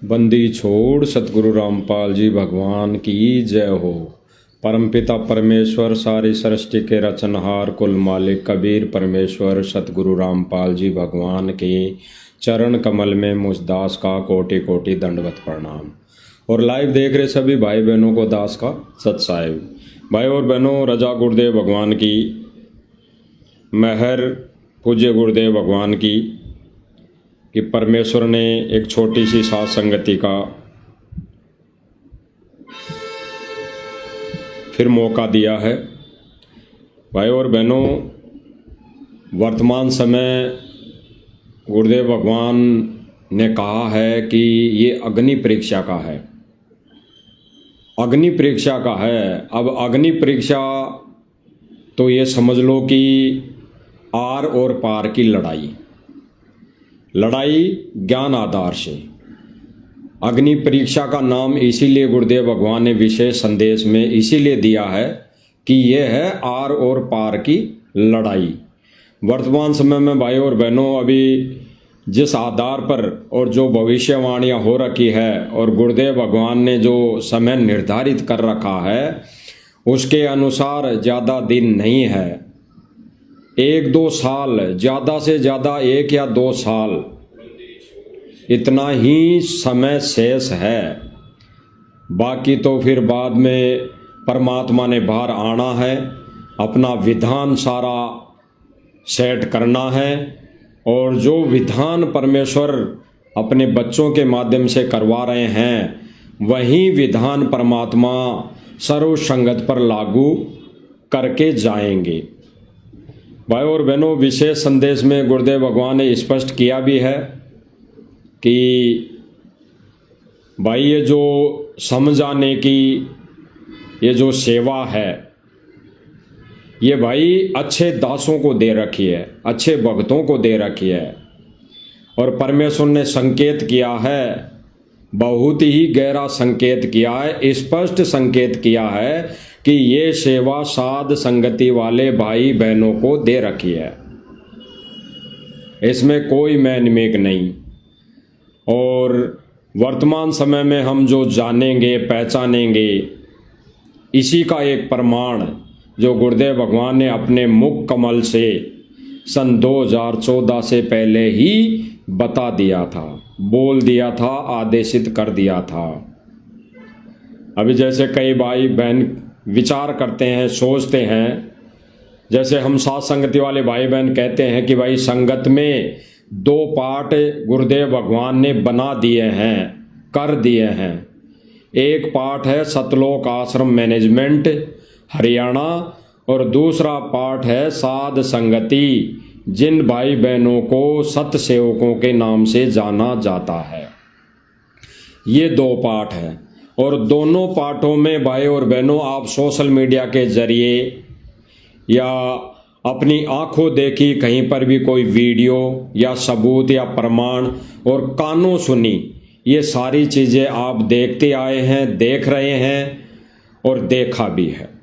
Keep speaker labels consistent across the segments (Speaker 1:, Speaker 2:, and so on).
Speaker 1: बंदी छोड़ सतगुरु रामपाल जी भगवान की जय हो। परमपिता परमेश्वर सारी सृष्टि के रचनहार कुल मालिक कबीर परमेश्वर सतगुरु रामपाल जी भगवान के चरण कमल में मुझ दास का कोटि कोटि दंडवत प्रणाम। और लाइव देख रहे सभी भाई बहनों को दास का सत साहिब। भाई और बहनों, रजा गुरुदेव भगवान की मेहर, पूज्य गुरुदेव भगवान की कि परमेश्वर ने एक छोटी सी साथ संगति का फिर मौका दिया है। भाई और बहनों, वर्तमान समय गुरुदेव भगवान ने कहा है कि ये अग्नि परीक्षा का है, अग्नि परीक्षा का है। अब अग्नि परीक्षा तो ये समझ लो कि आर और पार की लड़ाई ज्ञान आधार से। अग्नि परीक्षा का नाम इसीलिए गुरुदेव भगवान ने विशेष संदेश में इसीलिए दिया है कि यह है आर और पार की लड़ाई। वर्तमान समय में भाई और बहनों, अभी जिस आधार पर और जो भविष्यवाणियां हो रखी है और गुरुदेव भगवान ने जो समय निर्धारित कर रखा है उसके अनुसार ज़्यादा दिन नहीं है। 1-2 साल, ज़्यादा से ज़्यादा 1 या 2 साल, इतना ही समय शेष है। बाकी तो फिर बाद में परमात्मा ने बाहर आना है, अपना विधान सारा सेट करना है और जो विधान परमेश्वर अपने बच्चों के माध्यम से करवा रहे हैं वही विधान परमात्मा सर्व संगत पर लागू करके जाएंगे। भाई और बहनों, विशेष संदेश में गुरुदेव भगवान ने स्पष्ट किया भी है कि भाई ये जो समझाने की ये जो सेवा है ये भाई अच्छे दासों को दे रखी है, अच्छे भक्तों को दे रखी है। और परमेश्वर ने संकेत किया है, बहुत ही गहरा संकेत किया है, स्पष्ट संकेत किया है कि ये सेवा साध संगति वाले भाई बहनों को दे रखी है, इसमें कोई मैनमेक नहीं। और वर्तमान समय में हम जो जानेंगे पहचानेंगे इसी का एक प्रमाण जो गुरुदेव भगवान ने अपने मुख कमल से सन 2014 से पहले ही बता दिया था, बोल दिया था, आदेशित कर दिया था। अभी जैसे कई भाई बहन विचार करते हैं, सोचते हैं, जैसे हम साथ संगति वाले भाई बहन कहते हैं कि भाई संगत में 2 पार्ट गुरुदेव भगवान ने बना दिए हैं, कर दिए हैं। एक पार्ट है सतलोक आश्रम मैनेजमेंट हरियाणा और दूसरा पार्ट है साध संगति, जिन भाई बहनों को सत सेवकों के नाम से जाना जाता है। ये 2 पार्ट है और दोनों पार्टों में भाई और बहनों आप सोशल मीडिया के जरिए या अपनी आंखों देखी कहीं पर भी कोई वीडियो या सबूत या प्रमाण और कानों सुनी, ये सारी चीज़ें आप देखते आए हैं, देख रहे हैं और देखा भी है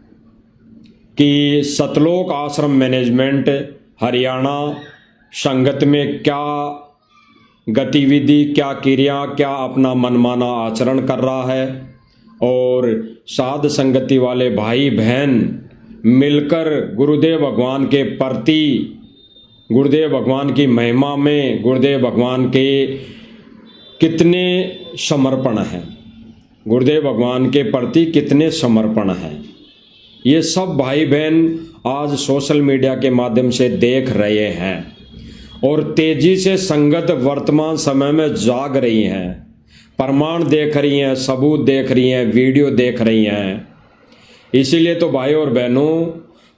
Speaker 1: कि सतलोक आश्रम मैनेजमेंट हरियाणा संगत में क्या गतिविधि, क्या क्रिया, क्या अपना मनमाना आचरण कर रहा है। और साध संगति वाले भाई बहन मिलकर गुरुदेव भगवान के प्रति, गुरुदेव भगवान की महिमा में गुरुदेव भगवान के कितने समर्पण हैं, गुरुदेव भगवान के प्रति कितने समर्पण हैं, ये सब भाई बहन आज सोशल मीडिया के माध्यम से देख रहे हैं और तेजी से संगत वर्तमान समय में जाग रही हैं, प्रमाण देख रही हैं, सबूत देख रही हैं, वीडियो देख रही हैं। इसीलिए तो भाई और बहनों,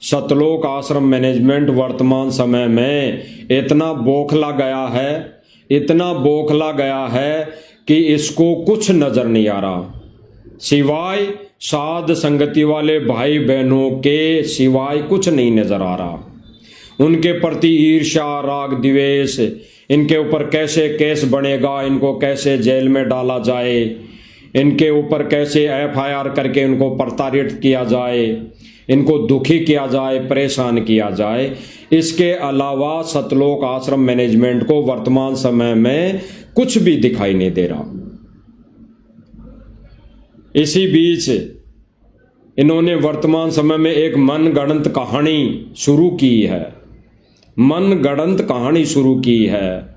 Speaker 1: सतलोक आश्रम मैनेजमेंट वर्तमान समय में इतना बौखला गया है, इतना बौखला गया है कि इसको कुछ नजर नहीं आ रहा, सिवाय साध संगति वाले भाई बहनों के सिवाय कुछ नहीं नजर आ रहा। उनके प्रति ईर्ष्या, राग, द्वेष, इनके ऊपर कैसे केस बनेगा, इनको कैसे जेल में डाला जाए, इनके ऊपर कैसे FIR करके इनको प्रताड़ित किया जाए, इनको दुखी किया जाए, परेशान किया जाए। इसके अलावा सतलोक आश्रम मैनेजमेंट को वर्तमान समय में कुछ भी दिखाई नहीं दे रहा। इसी बीच इन्होंने वर्तमान समय में एक मनगढ़ंत कहानी शुरू की है, मनगढ़ंत कहानी शुरू की है।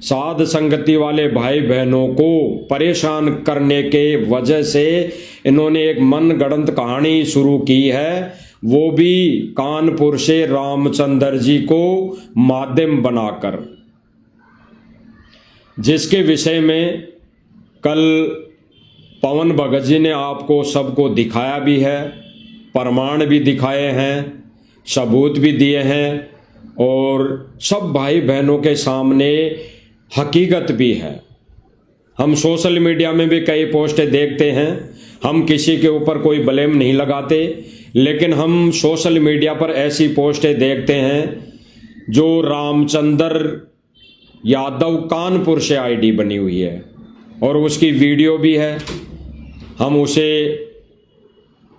Speaker 1: साध संगति वाले भाई बहनों को परेशान करने के वजह से इन्होंने एक मनगढ़ंत कहानी शुरू की है, वो भी कानपुर से रामचंद्र जी को माध्यम बनाकर, जिसके विषय में कल पवन भगत जी ने आपको सबको दिखाया भी है, प्रमाण भी दिखाए हैं, सबूत भी दिए हैं और सब भाई बहनों के सामने हकीकत भी है। हम सोशल मीडिया में भी कई पोस्टें देखते हैं, हम किसी के ऊपर कोई ब्लेम नहीं लगाते, लेकिन हम सोशल मीडिया पर ऐसी पोस्टें देखते हैं जो रामचंद्र यादव कानपुर से आईडी बनी हुई है और उसकी वीडियो भी है। हम उसे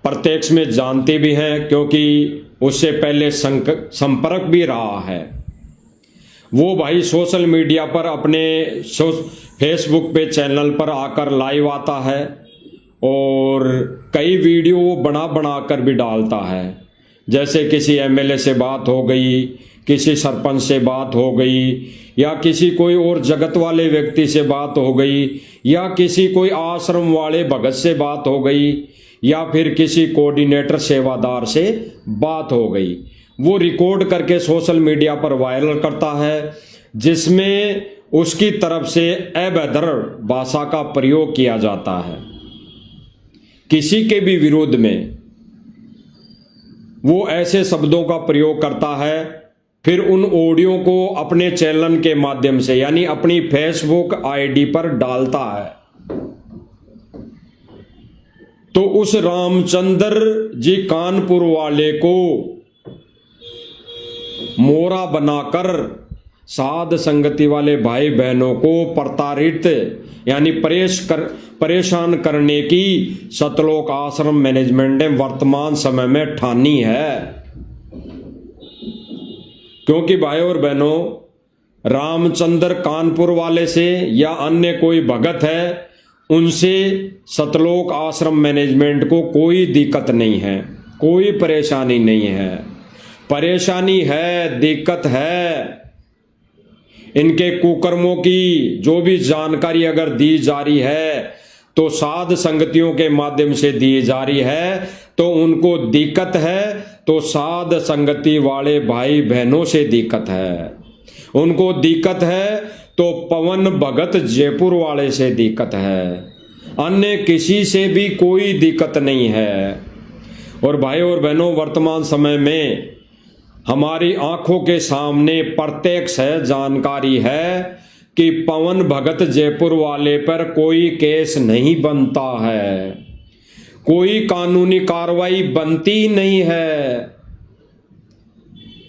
Speaker 1: प्रत्यक्ष में जानते भी हैं क्योंकि उससे पहले संपर्क भी रहा है। वो भाई सोशल मीडिया पर अपने फेसबुक पे चैनल पर आकर लाइव आता है और कई वीडियो वो बना कर भी डालता है। जैसे किसी एमएलए से बात हो गई, किसी सरपंच से बात हो गई, या किसी कोई और जगत वाले व्यक्ति से बात हो गई, या किसी कोई आश्रम वाले भगत से बात हो गई, या फिर किसी कोऑर्डिनेटर सेवादार से बात हो गई, वो रिकॉर्ड करके सोशल मीडिया पर वायरल करता है, जिसमें उसकी तरफ से अभद्र भाषा का प्रयोग किया जाता है। किसी के भी विरोध में वो ऐसे शब्दों का प्रयोग करता है, फिर उन ऑडियो को अपने चैनल के माध्यम से यानी अपनी फेसबुक आईडी पर डालता है। तो उस रामचंद्र जी कानपुर वाले को मोरा बनाकर साध संगति वाले भाई बहनों को प्रताड़ित यानी परेशान करने की सतलोक आश्रम मैनेजमेंट ने वर्तमान समय में ठानी है। क्योंकि भाई और बहनों, रामचंद्र कानपुर वाले से या अन्य कोई भगत है, उनसे सतलोक आश्रम मैनेजमेंट को कोई दिक्कत नहीं है, कोई परेशानी नहीं है। परेशानी है, दिक्कत है इनके कुकर्मों की। जो भी जानकारी अगर दी जा रही है तो साध संगतियों के माध्यम से दी जा रही है, तो उनको दिक्कत है तो साध संगति वाले भाई बहनों से दिक्कत है। उनको दिक्कत है तो पवन भगत जयपुर वाले से दिक्कत है, अन्य किसी से भी कोई दिक्कत नहीं है। और भाई और बहनों, वर्तमान समय में हमारी आंखों के सामने प्रत्यक्ष है, जानकारी है कि पवन भगत जयपुर वाले पर कोई केस नहीं बनता है, कोई कानूनी कार्रवाई बनती नहीं है।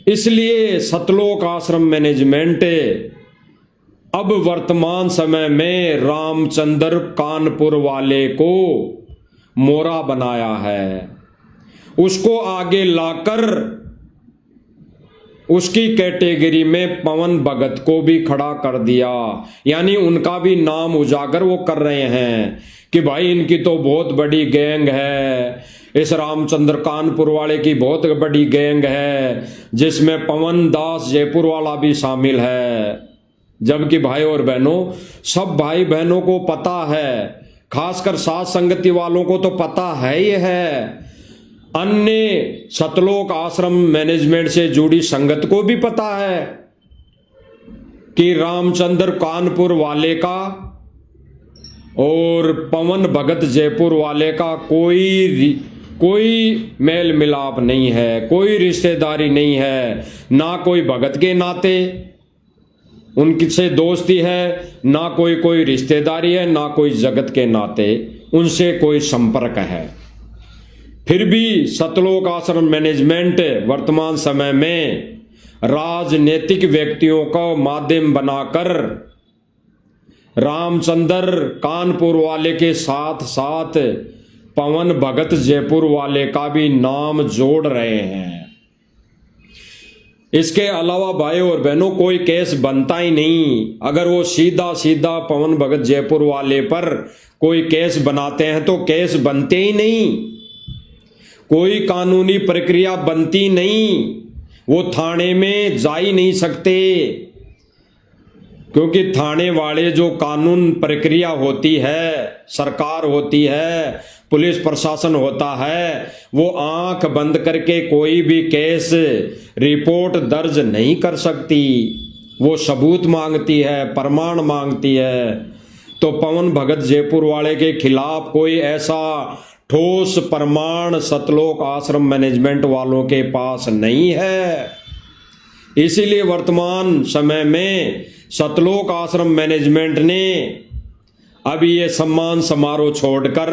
Speaker 1: इसलिए सतलोक आश्रम मैनेजमेंट अब वर्तमान समय में रामचंद्र कानपुर वाले को मोरा बनाया है, उसको आगे लाकर उसकी कैटेगरी में पवन भगत को भी खड़ा कर दिया, यानी उनका भी नाम उजागर वो कर रहे हैं कि भाई इनकी तो बहुत बड़ी गैंग है, इस रामचंद्र कानपुर वाले की बहुत बड़ी गैंग है जिसमें पवन दास जयपुर वाला भी शामिल है। जबकि भाई और बहनों, सब भाई बहनों को पता है, खासकर साथ संगति वालों को तो पता है ही है, अन्य सतलोक आश्रम मैनेजमेंट से जुड़ी संगत को भी पता है कि रामचंद्र कानपुर वाले का और पवन भगत जयपुर वाले का कोई मेल मिलाप नहीं है, कोई रिश्तेदारी नहीं है, ना कोई भगत के नाते उनसे दोस्ती है, ना कोई रिश्तेदारी है, ना कोई जगत के नाते उनसे कोई संपर्क है। फिर भी सतलोक आश्रम मैनेजमेंट वर्तमान समय में राजनीतिक व्यक्तियों का माध्यम बनाकर रामचंद्र कानपुर वाले के साथ साथ पवन भगत जयपुर वाले का भी नाम जोड़ रहे हैं। इसके अलावा भाई और बहनों कोई केस बनता ही नहीं। अगर वो सीधा सीधा पवन भगत जयपुर वाले पर कोई केस बनाते हैं तो केस बनते ही नहीं, कोई कानूनी प्रक्रिया बनती नहीं, वो थाने में जा ही नहीं सकते, क्योंकि थाने वाले जो कानून प्रक्रिया होती है, सरकार होती है, पुलिस प्रशासन होता है, वो आंख बंद करके कोई भी केस रिपोर्ट दर्ज नहीं कर सकती। वो सबूत मांगती है, प्रमाण मांगती है। तो पवन भगत जयपुर वाले के खिलाफ कोई ऐसा ठोस प्रमाण सतलोक आश्रम मैनेजमेंट वालों के पास नहीं है। इसीलिए वर्तमान समय में सतलोक आश्रम मैनेजमेंट ने अभी ये सम्मान समारोह छोड़कर,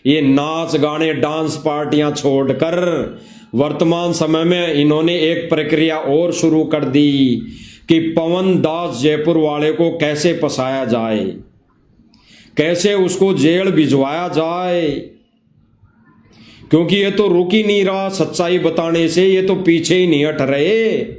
Speaker 1: ये नाच गाने डांस पार्टियां छोड़कर वर्तमान समय में इन्होंने एक प्रक्रिया और शुरू कर दी कि पवन दास जयपुर वाले को कैसे फंसाया जाए, कैसे उसको जेल भिजवाया जाए, क्योंकि ये तो रुक ही नहीं रहा सच्चाई बताने से, ये तो पीछे ही नहीं हट रहे।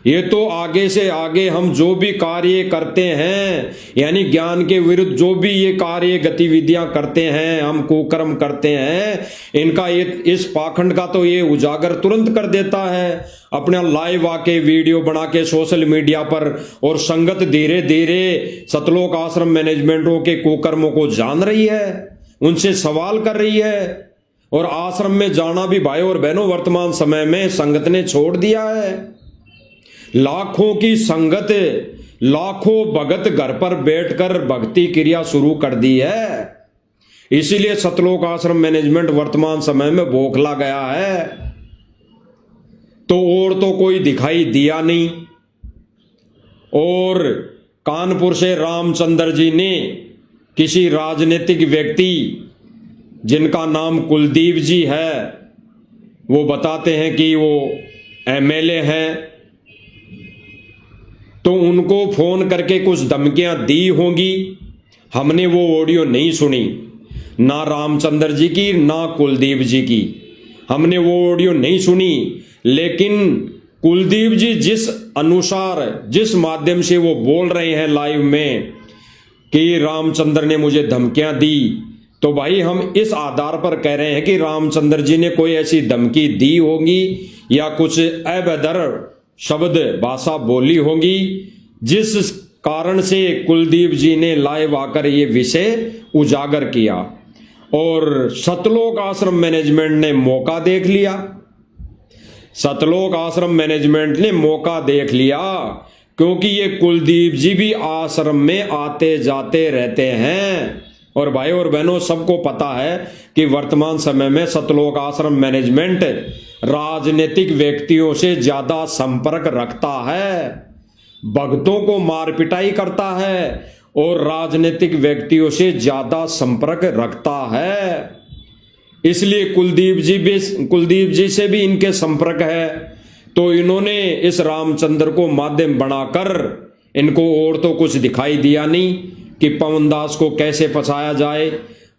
Speaker 1: ये तो आगे से आगे हम जो भी कार्य करते हैं, यानी ज्ञान के विरुद्ध जो भी ये कार्य गतिविधियां करते हैं, हम कुकर्म करते हैं, इनका ये इस पाखंड का तो ये उजागर तुरंत कर देता है अपना लाइव आके वीडियो बना के सोशल मीडिया पर। और संगत धीरे धीरे सतलोक आश्रम मैनेजमेंटों के कुकर्मों को जान रही है, उनसे सवाल कर रही है। और आश्रम में जाना भी भाई और बहनों वर्तमान समय में संगत ने छोड़ दिया है। लाखों की संगत, लाखों भगत घर पर बैठकर भक्ति क्रिया शुरू कर दी है। इसीलिए सतलोक आश्रम मैनेजमेंट वर्तमान समय में बौखला गया है। तो और तो कोई दिखाई दिया नहीं। और कानपुर से रामचंद्र जी ने किसी राजनीतिक व्यक्ति जिनका नाम कुलदीप जी है, वो बताते हैं कि वो एमएलए हैं, तो उनको फोन करके कुछ धमकियां दी होंगी। हमने वो ऑडियो नहीं सुनी, ना रामचंद्र जी की ना कुलदीप जी की, हमने वो ऑडियो नहीं सुनी। लेकिन कुलदीप जी जिस अनुसार, जिस माध्यम से वो बोल रहे हैं लाइव में कि रामचंद्र ने मुझे धमकियां दी, तो भाई हम इस आधार पर कह रहे हैं कि रामचंद्र जी ने कोई ऐसी धमकी दी होगी या कुछ अभद्र शब्द भाषा बोली होगी, जिस कारण से कुलदीप जी ने लाइव आकर ये विषय उजागर किया। और सतलोक आश्रम मैनेजमेंट ने मौका देख लिया, सतलोक आश्रम मैनेजमेंट ने मौका देख लिया, क्योंकि ये कुलदीप जी भी आश्रम में आते जाते रहते हैं। और भाई और बहनों सबको पता है कि वर्तमान समय में सतलोक आश्रम मैनेजमेंट राजनीतिक व्यक्तियों से ज्यादा संपर्क रखता है, भक्तों को मार पिटाई करता है और राजनीतिक व्यक्तियों से ज्यादा संपर्क रखता है। इसलिए कुलदीप जी से भी इनके संपर्क है। तो इन्होंने इस रामचंद्र को माध्यम बनाकर, इनको और तो कुछ दिखाई दिया नहीं कि पवन दास को कैसे फंसाया जाए,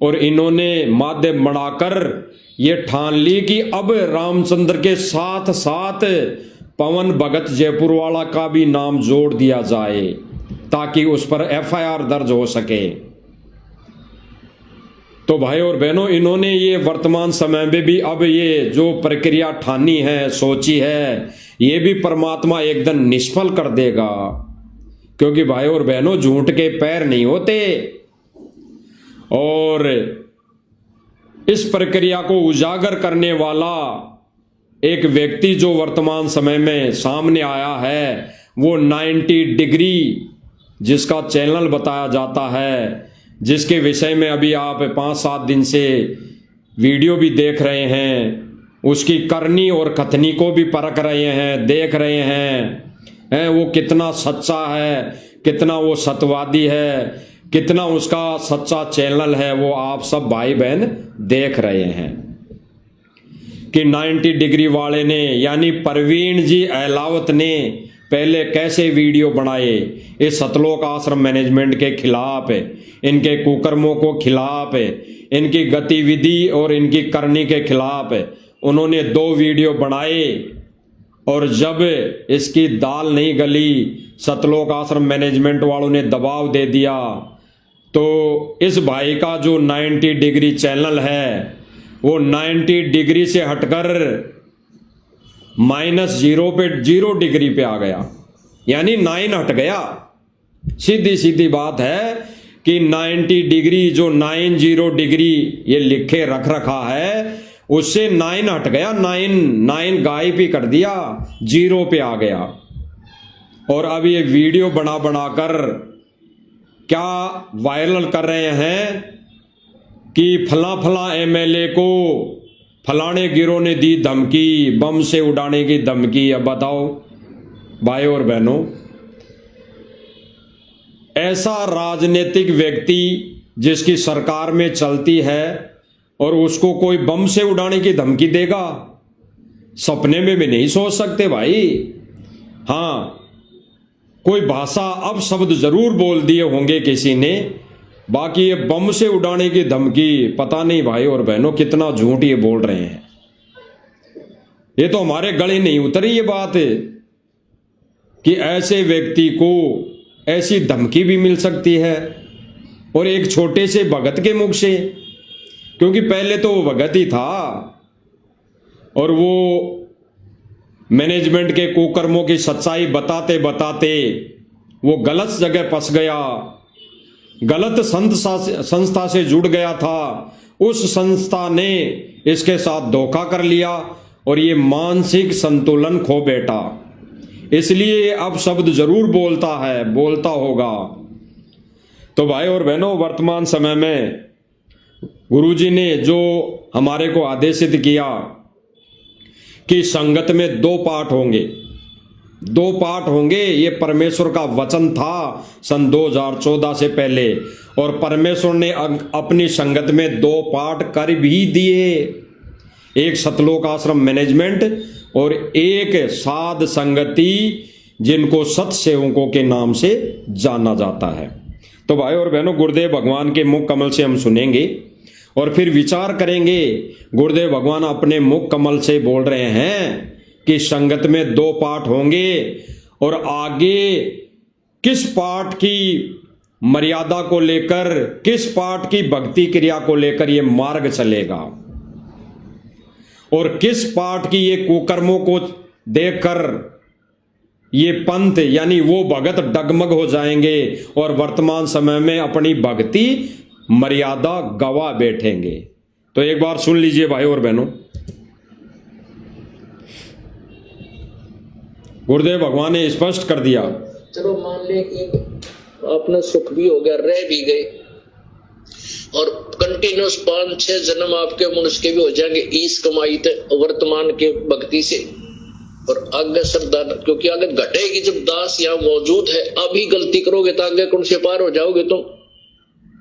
Speaker 1: और इन्होंने माध्यम बनाकर ये ठान ली कि अब रामचंद्र के साथ साथ पवन भगत जयपुर वाला का भी नाम जोड़ दिया जाए, ताकि उस पर एफआईआर दर्ज हो सके। तो भाई और बहनों इन्होंने ये वर्तमान समय में भी अब ये जो प्रक्रिया ठानी है, सोची है, ये भी परमात्मा एकदम निष्फल कर देगा। क्योंकि भाई और बहनों झूठ के पैर नहीं होते। और इस प्रक्रिया को उजागर करने वाला एक व्यक्ति जो वर्तमान समय में सामने आया है, वो 90 डिग्री जिसका चैनल बताया जाता है, जिसके विषय में अभी आप 5-7 दिन से वीडियो भी देख रहे हैं, उसकी करनी और कथनी को भी परख रहे हैं, देख रहे हैं वो कितना सच्चा है, कितना वो सत्यवादी है, कितना उसका सच्चा चैनल है, वो आप सब भाई बहन देख रहे हैं कि 90 डिग्री वाले ने यानी परवीन जी अहलावत ने पहले कैसे वीडियो बनाए इस सतलोक आश्रम मैनेजमेंट के खिलाफ, इनके कुकर्मों को खिलाफ, इनकी गतिविधि और इनकी करनी के खिलाफ। उन्होंने 2 वीडियो बनाए और जब इसकी दाल नहीं गली, सतलोक आश्रम मैनेजमेंट वालों ने दबाव दे दिया, तो इस भाई का जो 90 डिग्री चैनल है वो 90 डिग्री से हटकर -0 पे 0 डिग्री पे आ गया, यानी 9 हट गया। सीधी सीधी बात है कि 90 डिग्री जो 90 डिग्री ये लिखे रख रखा है उससे 9 हट गया, 9 गायब ही कर दिया, 0 पे आ गया। और अब ये वीडियो बना बनाकर क्या वायरल कर रहे हैं कि फला फला एमएलए को फलाने गिरोह ने दी धमकी, बम से उड़ाने की धमकी। अब बताओ भाई और बहनों, ऐसा राजनीतिक व्यक्ति जिसकी सरकार में चलती है और उसको कोई बम से उड़ाने की धमकी देगा? सपने में भी नहीं सोच सकते भाई। हाँ, कोई भाषा अब शब्द जरूर बोल दिए होंगे किसी ने, बाकी ये बम से उड़ाने की धमकी पता नहीं भाई और बहनों कितना झूठ ये बोल रहे हैं। ये तो हमारे गले नहीं उतरी ये बात कि ऐसे व्यक्ति को ऐसी धमकी भी मिल सकती है, और एक छोटे से भगत के मुख से, क्योंकि पहले तो वो भगत ही था और वो मैनेजमेंट के कुकर्मों की सच्चाई बताते बताते वो गलत जगह फंस गया, गलत संस्था से जुड़ गया था। उस संस्था ने इसके साथ धोखा कर लिया और ये मानसिक संतुलन खो बैठा, इसलिए अब शब्द जरूर बोलता है, बोलता होगा। तो भाई और बहनों, वर्तमान समय में गुरुजी ने जो हमारे को आदेशित किया कि संगत में 2 पाठ होंगे, 2 पाठ होंगे, ये परमेश्वर का वचन था सन 2014 से पहले, और परमेश्वर ने अपनी संगत में 2 पाठ कर भी दिए, एक सतलोक आश्रम मैनेजमेंट और एक साध संगति जिनको सत्सेवकों के नाम से जाना जाता है। तो भाई और बहनों, गुरुदेव भगवान के मुख कमल से हम सुनेंगे और फिर विचार करेंगे। गुरुदेव भगवान अपने मुख कमल से बोल रहे हैं कि संगत में 2 पाठ होंगे और आगे किस पाठ की मर्यादा को लेकर, किस पाठ की भक्ति क्रिया को लेकर ये मार्ग चलेगा और किस पाठ की ये कुकर्मों को देखकर ये पंथ यानी वो भगत डगमग हो जाएंगे और वर्तमान समय में अपनी भक्ति मर्यादा गवा बैठेंगे। तो एक बार सुन लीजिए भाई और बहनों, गुरुदेव भगवान ने स्पष्ट कर दिया।
Speaker 2: चलो मान ले कि अपना सुख भी हो गया, रह भी गए, और कंटिन्यूस 5-6 जन्म आपके मनुष्य के भी हो जाएंगे इस कमाई वर्तमान के भक्ति से, और आगे श्रद्धा, क्योंकि आगे घटेगी जब दास यहाँ मौजूद है। अभी गलती करोगे तो आगे कौन से पार हो जाओगे तुम।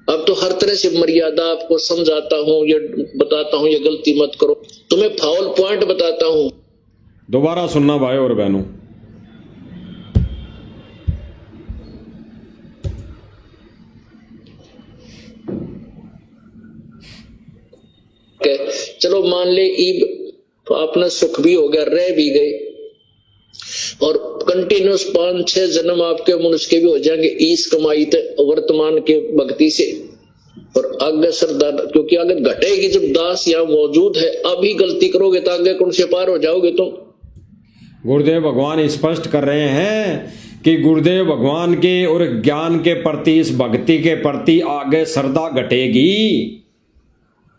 Speaker 2: अब तो हर तरह से मर्यादा आपको समझाता हूँ, ये बताता हूँ, ये गलती मत करो, तुम्हें फाउल पॉइंट बताता हूँ।
Speaker 1: दोबारा सुनना भाई और बहनों,
Speaker 2: चलो मान ले ईब अपना सुख भी हो गया, रह भी गए, और कंटिन्यूस 5-6 जन्म आपके मनुष्य के भी हो जाएंगे इस कमाई वर्तमान के भक्ति से, और आगे श्रद्धा, क्योंकि आगे घटेगी जब दास यहाँ मौजूद है। अभी गलती करोगे तो आगे कौन से पार हो जाओगे तुम।
Speaker 1: गुरुदेव भगवान स्पष्ट कर रहे हैं कि गुरुदेव भगवान के और ज्ञान के प्रति, इस भक्ति के प्रति आगे श्रद्धा घटेगी।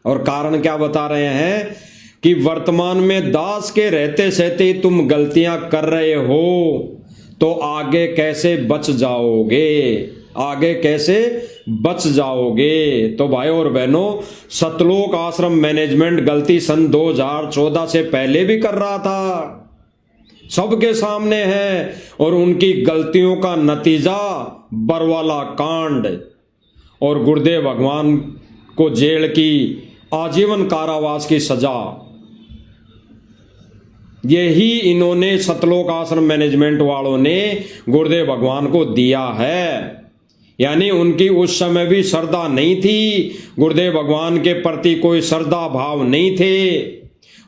Speaker 1: और कारण क्या बता रहे हैं कि वर्तमान में दास के रहते सहते तुम गलतियां कर रहे हो तो आगे कैसे बच जाओगे, आगे कैसे बच जाओगे। तो भाई और बहनों, सतलोक आश्रम मैनेजमेंट गलती सन 2014 से पहले भी कर रहा था, सबके सामने है, और उनकी गलतियों का नतीजा बरवाला कांड और गुरुदेव भगवान को जेल की आजीवन कारावास की सजा, यही इन्होंने सतलोक आश्रम मैनेजमेंट वालों ने गुरुदेव भगवान को दिया है। यानी उनकी उस समय भी श्रद्धा नहीं थी, गुरुदेव भगवान के प्रति कोई श्रद्धा भाव नहीं थे,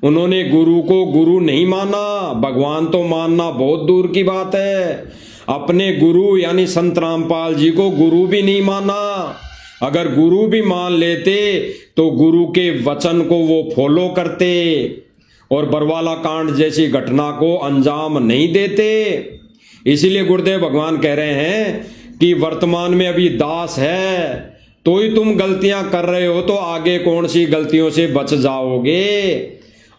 Speaker 1: उन्होंने गुरु को गुरु नहीं माना, भगवान तो मानना बहुत दूर की बात है। अपने गुरु यानी संत रामपाल जी को गुरु भी नहीं माना। अगर गुरु भी मान लेते तो गुरु के वचन को वो फॉलो करते और बरवाला कांड जैसी घटना को अंजाम नहीं देते। इसीलिए गुरुदेव भगवान कह रहे हैं कि वर्तमान में अभी दास है तो ही तुम गलतियां कर रहे हो, तो आगे कौन सी गलतियों से बच जाओगे।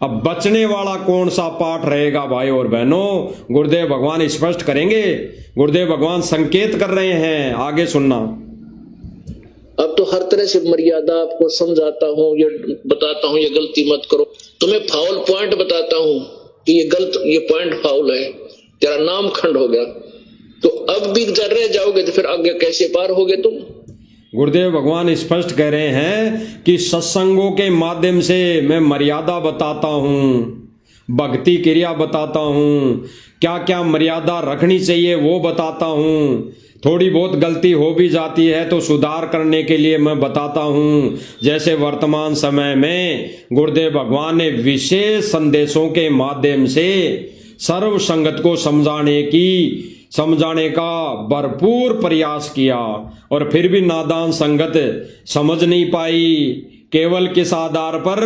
Speaker 1: अब बचने वाला कौन सा पाठ रहेगा भाई और बहनों, गुरुदेव भगवान स्पष्ट करेंगे। गुरुदेव भगवान संकेत कर रहे हैं, आगे सुनना।
Speaker 2: अब तो हर तरह से मर्यादा आपको समझाता हूँ, ये बताता हूँ ये गलती मत करो, तुम्हें फाउल पॉइंट बताता हूँ कि ये पॉइंट फाउल है, तेरा नाम खंड हो गया। तो अब भी जर रह जाओगे तो फिर आगे कैसे पार होगे तुम।
Speaker 1: गुरुदेव भगवान स्पष्ट कह रहे हैं कि सत्संगों के माध्यम से मैं मर्यादा बताता हूँ, भक्ति क्रिया बताता हूँ, क्या क्या मर्यादा रखनी चाहिए वो बताता हूँ। थोड़ी बहुत गलती हो भी जाती है तो सुधार करने के लिए मैं बताता हूँ। जैसे वर्तमान समय में गुरुदेव भगवान ने विशेष संदेशों के माध्यम से सर्व संगत को समझाने का भरपूर प्रयास किया और फिर भी नादान संगत समझ नहीं पाई। केवल किस आधार पर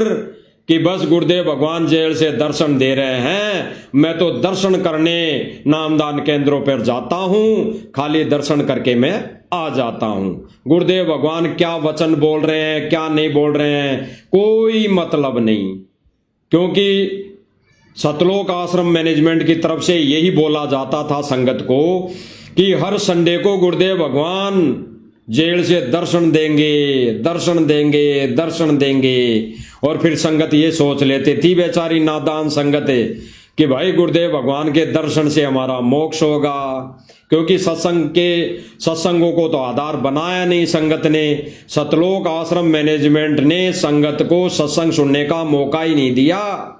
Speaker 1: कि बस गुरुदेव भगवान जेल से दर्शन दे रहे हैं, मैं तो दर्शन करने नामदान केंद्रों पर जाता हूं, खाली दर्शन करके मैं आ जाता हूं। गुरुदेव भगवान क्या वचन बोल रहे हैं क्या नहीं बोल रहे हैं कोई मतलब नहीं, क्योंकि सतलोक आश्रम मैनेजमेंट की तरफ से यही बोला जाता था संगत को कि हर संडे को गुरुदेव भगवान जेल से दर्शन देंगे। और फिर संगत ये सोच लेते थी, बेचारी नादान संगत है, कि भाई गुरुदेव भगवान के दर्शन से हमारा मोक्ष होगा, क्योंकि सत्संगों को तो आधार बनाया नहीं संगत ने। सतलोक आश्रम मैनेजमेंट ने संगत को सत्संग सुनने का मौका ही नहीं दिया।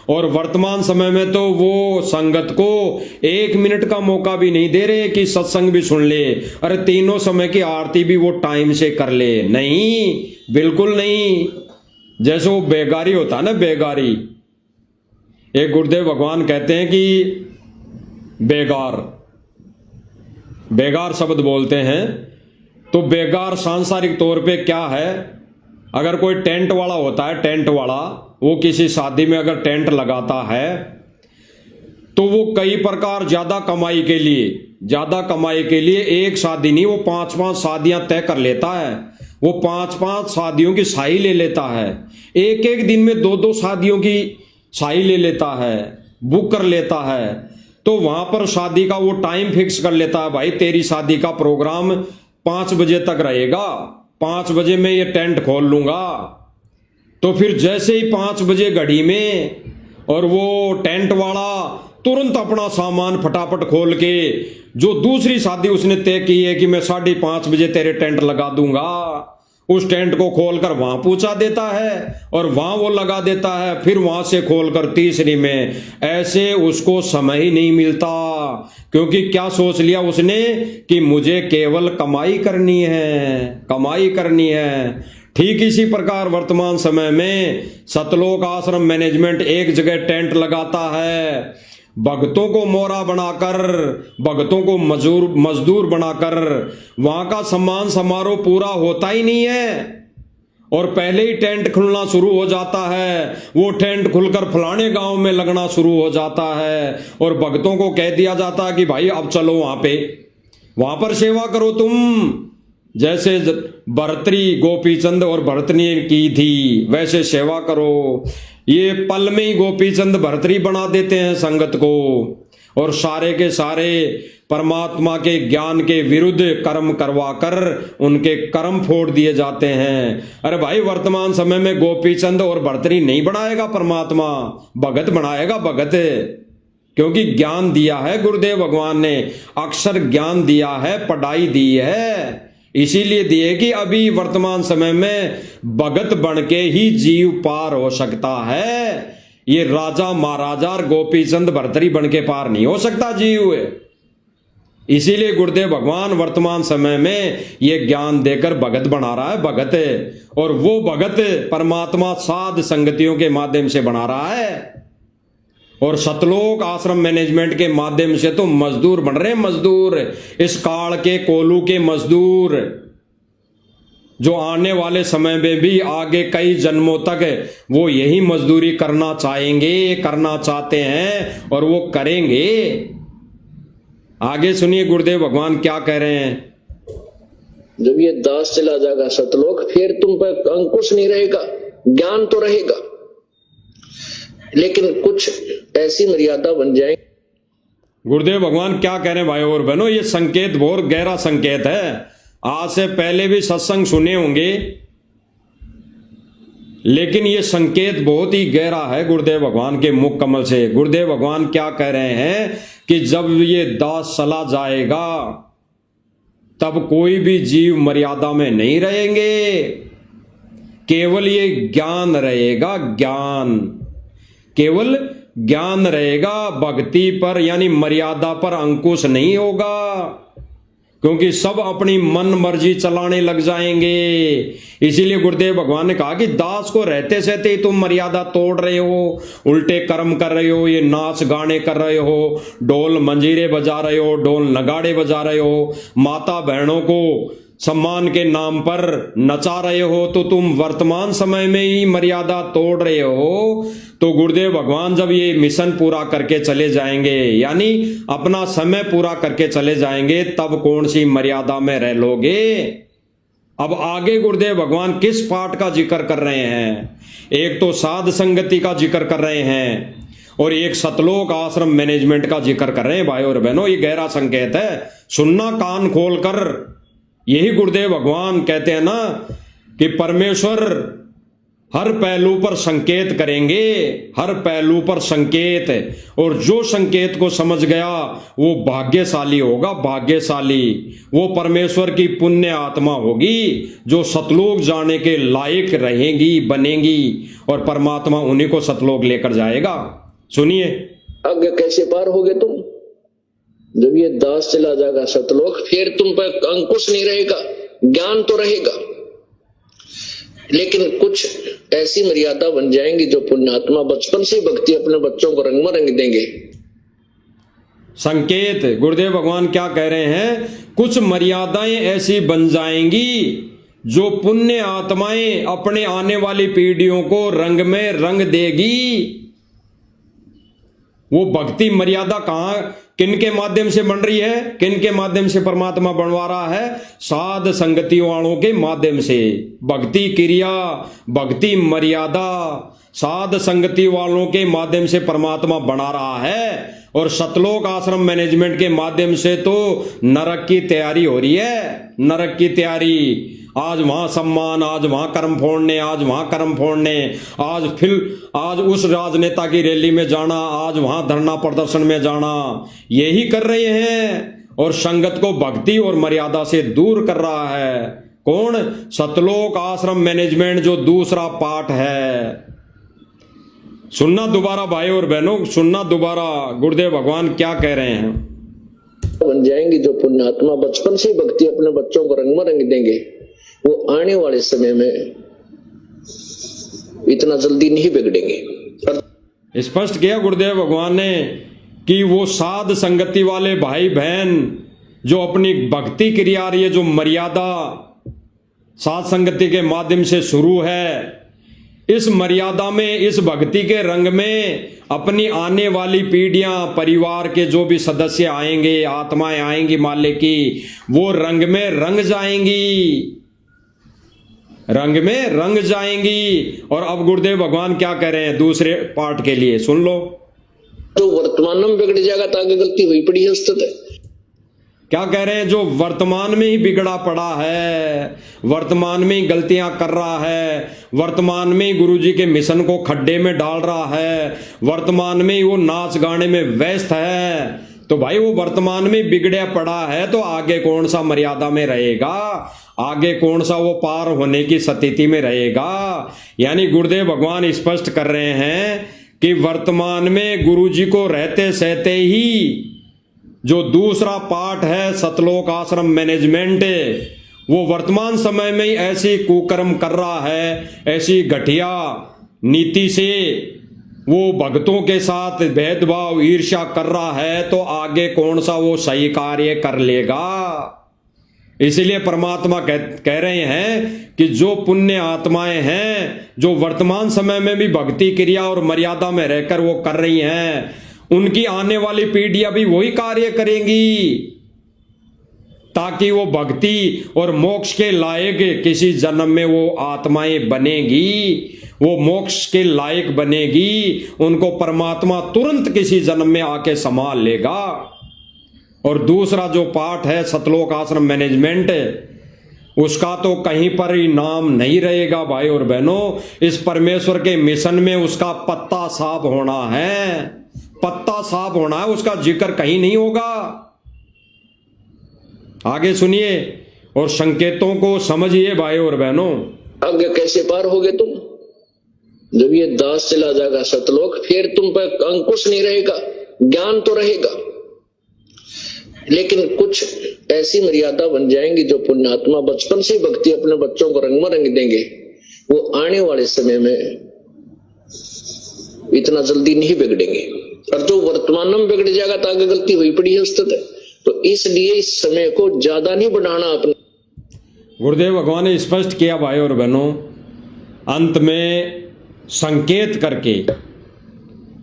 Speaker 1: और वर्तमान समय में तो वो संगत को 1 मिनट का मौका भी नहीं दे रहे कि सत्संग भी सुन ले। अरे तीनों समय की आरती भी वो टाइम से कर ले, नहीं, बिल्कुल नहीं। जैसे वो बेगारी होता है ना, बेगारी, एक गुरुदेव भगवान कहते हैं कि बेगार शब्द बोलते हैं, तो बेगार सांसारिक तौर पे क्या है। अगर कोई टेंट वाला होता है, टेंट वाला, वो किसी शादी में अगर टेंट लगाता है तो वो कई प्रकार ज्यादा कमाई के लिए एक शादी नहीं, वो 5-5 शादियां तय कर लेता है। वो 5-5 शादियों की साई ले लेता है, एक दिन में 2-2 शादियों की साई ले लेता है, बुक कर लेता है। तो वहां पर शादी का वो टाइम फिक्स कर लेता है, भाई तेरी शादी का प्रोग्राम 5 बजे तक रहेगा, 5 बजे मैं ये टेंट खोल लूंगा। तो फिर जैसे ही 5 बजे घड़ी में, और वो टेंट वाला तुरंत अपना सामान फटाफट खोल के, जो दूसरी शादी उसने तय की है कि मैं 5:30 बजे तेरे टेंट लगा दूंगा, उस टेंट को खोलकर वहां पहुंचा देता है और वहां वो लगा देता है। फिर वहां से खोलकर तीसरी में, ऐसे उसको समय ही नहीं मिलता, क्योंकि क्या सोच लिया उसने कि मुझे केवल कमाई करनी है। ठीक इसी प्रकार वर्तमान समय में सतलोक आश्रम मैनेजमेंट एक जगह टेंट लगाता है, भक्तों को मोरा बनाकर, भक्तों को मजदूर बनाकर, वहां का सम्मान समारोह पूरा होता ही नहीं है और पहले ही टेंट खुलना शुरू हो जाता है। वो टेंट खुलकर फलाने गांव में लगना शुरू हो जाता है और भक्तों को कह दिया जाता है कि भाई अब चलो वहां पर सेवा करो तुम। जैसे भरतरी गोपीचंद और भरतनी की थी वैसे सेवा करो। ये पल में ही गोपीचंद भरतरी बना देते हैं संगत को और सारे के सारे परमात्मा के ज्ञान के विरुद्ध कर्म करवाकर उनके कर्म फोड़ दिए जाते हैं। अरे भाई वर्तमान समय में गोपीचंद और भरतरी नहीं बनाएगा परमात्मा, भगत बनाएगा, भगत, क्योंकि ज्ञान दिया है गुरुदेव भगवान ने, अक्षर ज्ञान दिया है, पढ़ाई दी है, इसीलिए दिए कि अभी वर्तमान समय में भगत बन के ही जीव पार हो सकता है। ये राजा महाराजा और गोपीचंद भरतरी बन के पार नहीं हो सकता जीव। इसीलिए गुरुदेव भगवान वर्तमान समय में ये ज्ञान देकर भगत बना रहा है, भगत है। और वो भगत परमात्मा साध संगतियों के माध्यम से बना रहा है। और सतलोक आश्रम मैनेजमेंट के माध्यम से तो मजदूर बन रहे हैं, मजदूर, इस काल के कोलू के मजदूर, जो आने वाले समय में भी आगे कई जन्मों तक वो यही मजदूरी करना चाहेंगे, करना चाहते हैं और वो करेंगे। आगे सुनिए गुरुदेव भगवान क्या कह रहे हैं।
Speaker 2: जब ये दास चला जाएगा सतलोक, फिर तुम पर अंकुश नहीं रहेगा, ज्ञान तो रहेगा, लेकिन कुछ ऐसी मर्यादा बन जाएगी।
Speaker 1: गुरुदेव भगवान क्या कह रहे हैं भाई और बहनों, ये संकेत बहुत गहरा संकेत है। आज से पहले भी सत्संग सुने होंगे, लेकिन ये संकेत बहुत ही गहरा है गुरुदेव भगवान के मुख कमल से। गुरुदेव भगवान क्या कह रहे हैं कि जब ये दास चला जाएगा तब कोई भी जीव मर्यादा में नहीं रहेंगे, केवल ये ज्ञान रहेगा, ज्ञान, केवल ज्ञान रहेगा। भक्ति पर यानी मर्यादा पर अंकुश नहीं होगा, क्योंकि सब अपनी मन मर्जी चलाने लग जाएंगे। इसीलिए गुरुदेव भगवान ने कहा कि दास को रहते सहते ही तुम मर्यादा तोड़ रहे हो, उल्टे कर्म कर रहे हो, ये नाच गाने कर रहे हो, ढोल मंजीरे बजा रहे हो, ढोल नगाड़े बजा रहे हो, माता बहनों को सम्मान के नाम पर नचा रहे हो, तो तुम वर्तमान समय में ही मर्यादा तोड़ रहे हो। तो गुरुदेव भगवान जब ये मिशन पूरा करके चले जाएंगे, यानी अपना समय पूरा करके चले जाएंगे, तब कौन सी मर्यादा में रह लोगे। अब आगे गुरुदेव भगवान किस पाठ का जिक्र कर रहे हैं, एक तो साध संगति का जिक्र कर रहे हैं और एक सतलोक आश्रम मैनेजमेंट का जिक्र कर रहे हैं। भाई और बहनों, ये गहरा संकेत है, सुनना कान खोलकर। यही गुरुदेव भगवान कहते हैं ना कि परमेश्वर हर पहलू पर संकेत करेंगे, हर पहलू पर संकेत, और जो संकेत को समझ गया वो भाग्यशाली होगा, भाग्यशाली। वो परमेश्वर की पुण्य आत्मा होगी जो सतलोक जाने के लायक रहेगी, बनेगी, और परमात्मा उन्हीं को सतलोक लेकर जाएगा। सुनिए
Speaker 2: आगे कैसे पार होगे तुम। जब ये दास चला जाएगा सतलोक, फिर तुम पर अंकुश नहीं रहेगा, ज्ञान तो रहेगा, लेकिन कुछ ऐसी मर्यादा बन जाएंगी जो पुण्यात्मा बचपन से भक्ति अपने बच्चों को रंग में रंग देंगे।
Speaker 1: संकेत गुरुदेव भगवान क्या कह रहे हैं, कुछ मर्यादाएं ऐसी बन जाएंगी जो पुण्य आत्माएं अपने आने वाली पीढ़ियों को रंग में रंग देगी। वो भक्ति मर्यादा कहां, किन के माध्यम से बन रही है, किन के माध्यम से परमात्मा बनवा रहा है, साध संगति वालों के माध्यम से। भक्ति क्रिया, भक्ति मर्यादा साध संगति वालों के माध्यम से परमात्मा बना रहा है। और सतलोक आश्रम मैनेजमेंट के माध्यम से तो नरक की तैयारी हो रही है, नरक की तैयारी। आज वहां सम्मान, आज वहां कर्म फोड़ने, आज वहां कर्म फोड़ने, आज उस राजनेता की रैली में जाना, आज वहां धरना प्रदर्शन में जाना, यही कर रहे हैं। और संगत को भक्ति और मर्यादा से दूर कर रहा है कौन, सतलोक आश्रम मैनेजमेंट, जो दूसरा पार्ट है। सुनना दोबारा भाई और बहनों, सुनना दोबारा गुरुदेव भगवान क्या कह रहे हैं।
Speaker 2: बन जाएंगी जो पुण्यात्मा बचपन से भक्ति अपने बच्चों को रंग में रंग देंगे, वो आने वाले समय में इतना जल्दी नहीं बिगड़ेंगे।
Speaker 1: स्पष्ट किया गुरुदेव भगवान ने कि वो साध संगति वाले भाई बहन जो अपनी भक्ति क्रिया रही है, जो मर्यादा साध संगति के माध्यम से शुरू है, इस मर्यादा में, इस भक्ति के रंग में अपनी आने वाली पीढ़ियां, परिवार के जो भी सदस्य आएंगे, आत्माएं आएंगी मालिक की, वो रंग में रंग जाएंगी, रंग में रंग जाएंगी। और अब गुरुदेव भगवान क्या कह रहे हैं दूसरे पार्ट के लिए, सुन लो।
Speaker 2: तो वर्तमान में बिगड़ जाएगा तो आगे गलती हुई पड़ी है स्थित है।
Speaker 1: क्या कह रहे हैं, जो वर्तमान में ही बिगड़ा पड़ा है, वर्तमान में ही गलतियां कर रहा है, वर्तमान में ही गुरुजी के मिशन को खड्डे में डाल रहा है, वर्तमान में ही वो नाच गाने में व्यस्त है, तो भाई वो वर्तमान में बिगड़े पड़ा है, तो आगे कौन सा मर्यादा में रहेगा, आगे कौन सा वो पार होने की स्थिति में रहेगा। यानी गुरुदेव भगवान स्पष्ट कर रहे हैं कि वर्तमान में गुरुजी को रहते सहते ही जो दूसरा पार्ट है सतलोक आश्रम मैनेजमेंट, वो वर्तमान समय में ही ऐसी कुकर्म कर रहा है, ऐसी घटिया नीति से वो भक्तों के साथ भेदभाव ईर्ष्या कर रहा है, तो आगे कौन सा वो सही कार्य कर लेगा। इसलिए परमात्मा कह रहे हैं कि जो पुण्य आत्माएं हैं, जो वर्तमान समय में भी भक्ति क्रिया और मर्यादा में रहकर वो कर रही हैं, उनकी आने वाली पीढ़ियां भी वही कार्य करेंगी, ताकि वो भक्ति और मोक्ष के लायक किसी जन्म में वो आत्माएं बनेगी, वो मोक्ष के लायक बनेगी, उनको परमात्मा तुरंत किसी जन्म में आके संभाल लेगा। और दूसरा जो पार्ट है सतलोक आश्रम मैनेजमेंट, उसका तो कहीं पर ही नाम नहीं रहेगा भाई और बहनों। इस परमेश्वर के मिशन में उसका पत्ता साफ होना है, पत्ता साफ होना है, उसका जिक्र कहीं नहीं होगा। आगे सुनिए और संकेतों को समझिए भाई और बहनों।
Speaker 2: आगे कैसे पार होगे तुम? जब ये दास चला जाएगा सतलोक, फिर तुम पर अंकुश नहीं रहेगा, ज्ञान तो रहेगा, लेकिन कुछ ऐसी मर्यादा बन जाएंगी जो पुण्यात्मा बचपन से भक्ति अपने बच्चों को रंग में रंग देंगे, वो आने वाले समय में इतना जल्दी नहीं बिगड़ेंगे। और जो वर्तमान में बिगड़ जाएगा तो आगे गलती हुई पड़ी है उस्ताद। तो इसलिए इस समय को ज्यादा नहीं बढ़ाना अपने।
Speaker 1: गुरुदेव भगवान ने स्पष्ट किया भाई और बहनों, अंत में संकेत करके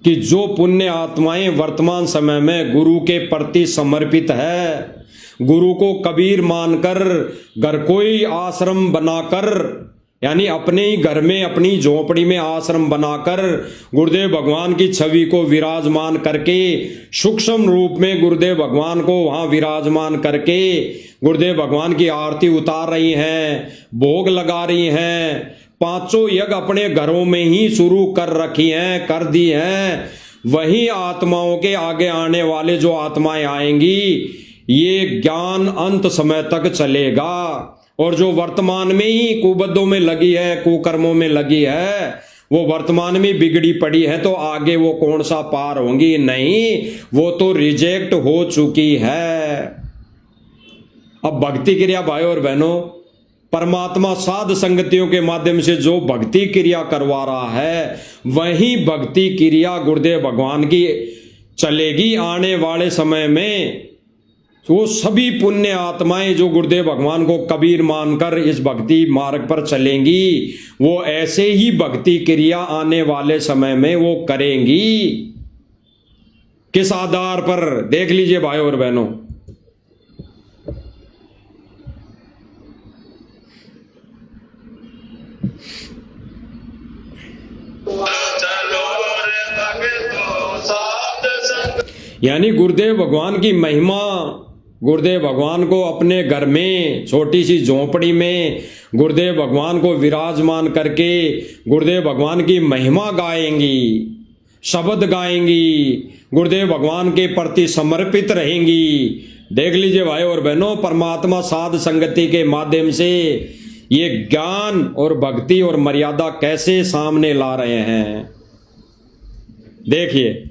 Speaker 1: कि जो पुण्य आत्माएं वर्तमान समय में गुरु के प्रति समर्पित है, गुरु को कबीर मानकर घर कोई आश्रम बनाकर, यानी अपने ही घर में अपनी झोपड़ी में आश्रम बनाकर गुरुदेव भगवान की छवि को विराजमान करके, सूक्ष्म रूप में गुरुदेव भगवान को वहां विराजमान करके गुरुदेव भगवान की आरती उतार रही हैं, भोग लगा रही हैं, पांचों यज्ञ अपने घरों में ही शुरू कर रखी हैं, कर दी हैं, वही आत्माओं के आगे आने वाले जो आत्माएं आएंगी, ये ज्ञान अंत समय तक चलेगा। और जो वर्तमान में ही कुबद्धों में लगी है, कुकर्मों में लगी है, वो वर्तमान में बिगड़ी पड़ी है, तो आगे वो कौन सा पार होंगी? नहीं, वो तो रिजेक्ट हो चुकी है। अब भक्ति क्रिया भाई और बहनों, परमात्मा साध संगतियों के माध्यम से जो भक्ति क्रिया करवा रहा है, वही भक्ति क्रिया गुरुदेव भगवान की चलेगी आने वाले समय में। वो सभी पुण्य आत्माएं जो गुरुदेव भगवान को कबीर मानकर इस भक्ति मार्ग पर चलेंगी, वो ऐसे ही भक्ति क्रिया आने वाले समय में वो करेंगी। किस आधार पर? देख लीजिए भाई और बहनों, यानी गुरुदेव भगवान की महिमा, गुरुदेव भगवान को अपने घर में छोटी सी झोंपड़ी में गुरुदेव भगवान को विराजमान करके गुरुदेव भगवान की महिमा गाएंगी, शब्द गाएंगी, गुरुदेव भगवान के प्रति समर्पित रहेंगी। देख लीजिए भाई और बहनों, परमात्मा साध संगति के माध्यम से ये ज्ञान और भक्ति और मर्यादा कैसे सामने ला रहे हैं। देखिए,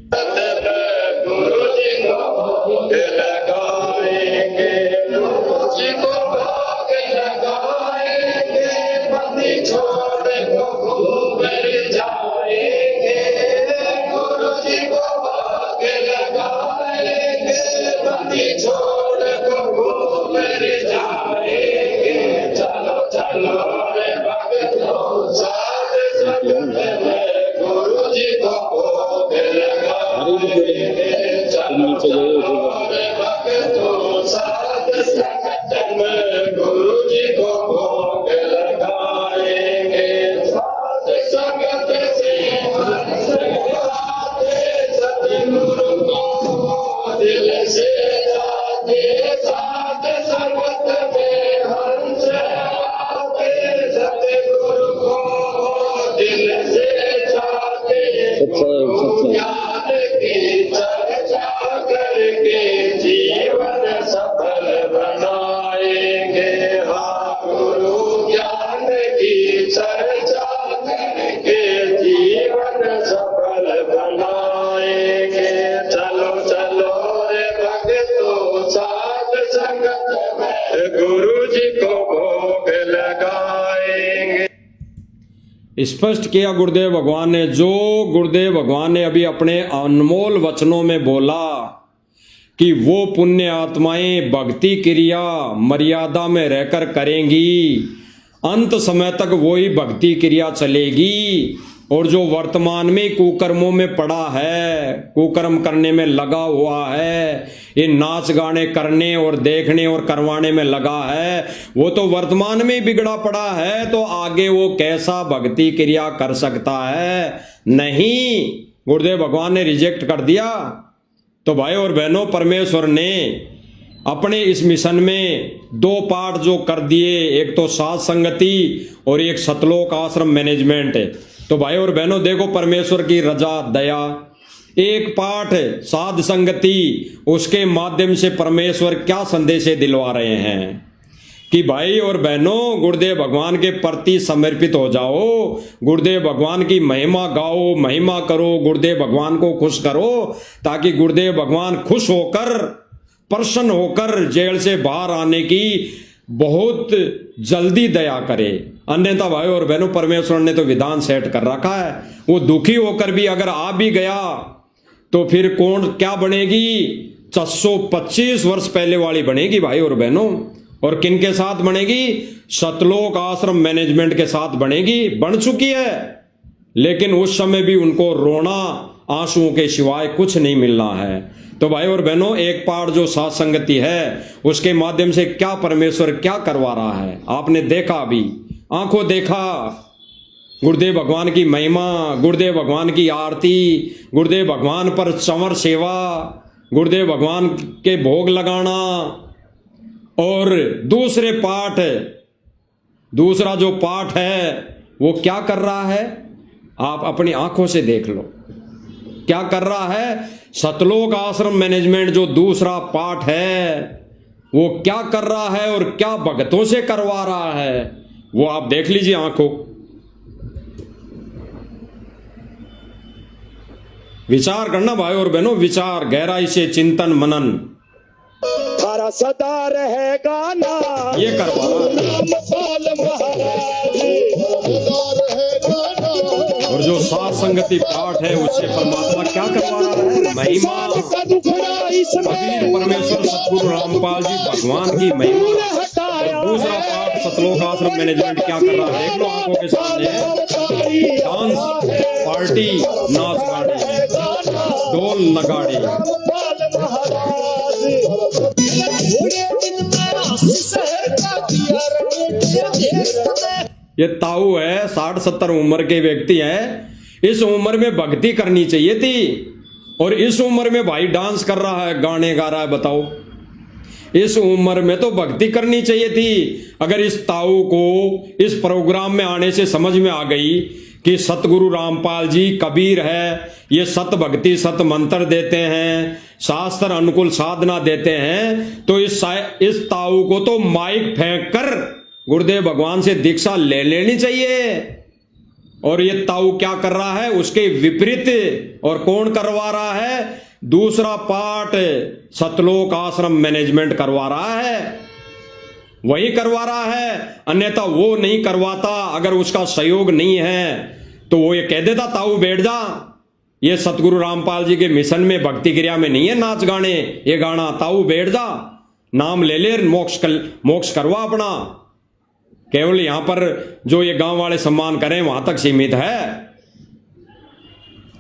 Speaker 1: स्पष्ट किया गुरुदेव भगवान ने। जो गुरुदेव भगवान ने अभी अपने अनमोल वचनों में बोला कि वो पुण्य आत्माएं भक्ति क्रिया मर्यादा में रहकर करेंगी, अंत समय तक वही भक्ति क्रिया चलेगी। और जो वर्तमान में कुकर्मों में पड़ा है, कुकर्म करने में लगा हुआ है, ये नाच गाने करने और देखने और करवाने में लगा है, वो तो वर्तमान में ही बिगड़ा पड़ा है, तो आगे वो कैसा भक्ति क्रिया कर सकता है? नहीं, गुरुदेव भगवान ने रिजेक्ट कर दिया। तो भाई और बहनों, परमेश्वर ने अपने इस मिशन में 2 पार्ट जो कर दिए, एक तो साध संगति और एक सतलोक आश्रम मैनेजमेंट। तो भाई और बहनों देखो परमेश्वर की रजा दया। एक पाठ साध संगति, उसके माध्यम से परमेश्वर क्या संदेश दिलवा रहे हैं कि भाई और बहनों गुरुदेव भगवान के प्रति समर्पित हो जाओ, गुरुदेव भगवान की महिमा गाओ, महिमा करो, गुरुदेव भगवान को खुश करो, ताकि गुरुदेव भगवान खुश होकर प्रसन्न होकर जेल से बाहर आने की बहुत जल्दी दया करे। अन्यथा भाई और बहनों परमेश्वर ने तो विधान सेट कर रखा है, वो दुखी होकर भी अगर आ भी गया तो फिर कौन क्या बनेगी? 425 वर्ष पहले वाली बनेगी भाई और बहनों। और किन के साथ बनेगी? सतलोक आश्रम मैनेजमेंट के साथ बनेगी, बन चुकी है। लेकिन उस समय भी उनको रोना आंसुओं के सिवाय कुछ नहीं मिलना है। तो भाई और बहनों, एक पार्ट जो साथ संगति है, उसके माध्यम से क्या परमेश्वर क्या करवा रहा है आपने देखा, अभी आंखों देखा। गुरुदेव भगवान की महिमा, गुरुदेव भगवान की आरती, गुरुदेव भगवान पर चंवर सेवा, गुरुदेव भगवान के भोग लगाना। और दूसरा जो पाठ है वो क्या कर रहा है, आप अपनी आंखों से देख लो क्या कर रहा है। सतलोक आश्रम मैनेजमेंट जो दूसरा पाठ है वो क्या कर रहा है और क्या भक्तों से करवा रहा है, वो आप देख लीजिए आंखों। विचार करना भाई और बहनों, विचार गहराई से चिंतन मनन।
Speaker 3: हरा सदा रहेगा ना
Speaker 1: ये करवा और जो सात संगति पाठ है उससे परमात्मा क्या करवा रहा है? महिमा। कबीर परमेश्वर सतगुरु रामपाल जी भगवान की महिमा। और दूसरा पाठ सतलोक आश्रम मैनेजमेंट क्या कर रहा है देख लो आंखों के सामने। डांस पार्टी, नाच गाने, ढोल नगाड़े। ये ताऊ है, 60-70 उम्र के व्यक्ति है। इस उम्र में भक्ति करनी चाहिए थी और इस उम्र में भाई डांस कर रहा है, गाने गा रहा है। बताओ, इस उम्र में तो भक्ति करनी चाहिए थी। अगर इस ताऊ को इस प्रोग्राम में आने से समझ में आ गई कि सतगुरु रामपाल जी कबीर है, ये सत भक्ति सत मंत्र देते हैं, शास्त्र अनुकूल साधना देते हैं, तो इस ताऊ को तो माइक फेंक कर गुरुदेव भगवान से दीक्षा ले लेनी चाहिए। और ये ताऊ क्या कर रहा है, उसके विपरीत। और कौन करवा रहा है? दूसरा पार्ट सतलोक आश्रम मैनेजमेंट करवा रहा है, वही करवा रहा है। अन्यथा वो नहीं करवाता, अगर उसका सहयोग नहीं है तो वो ये कह देता ताऊ बैठ जा, ये सतगुरु रामपाल जी के मिशन में भक्ति क्रिया में नहीं है नाच गाने ये गाना, ताऊ बैठ जा, नाम ले ले, मोक्ष करवा अपना। केवल यहां पर जो ये गांव वाले सम्मान करें वहां तक सीमित है,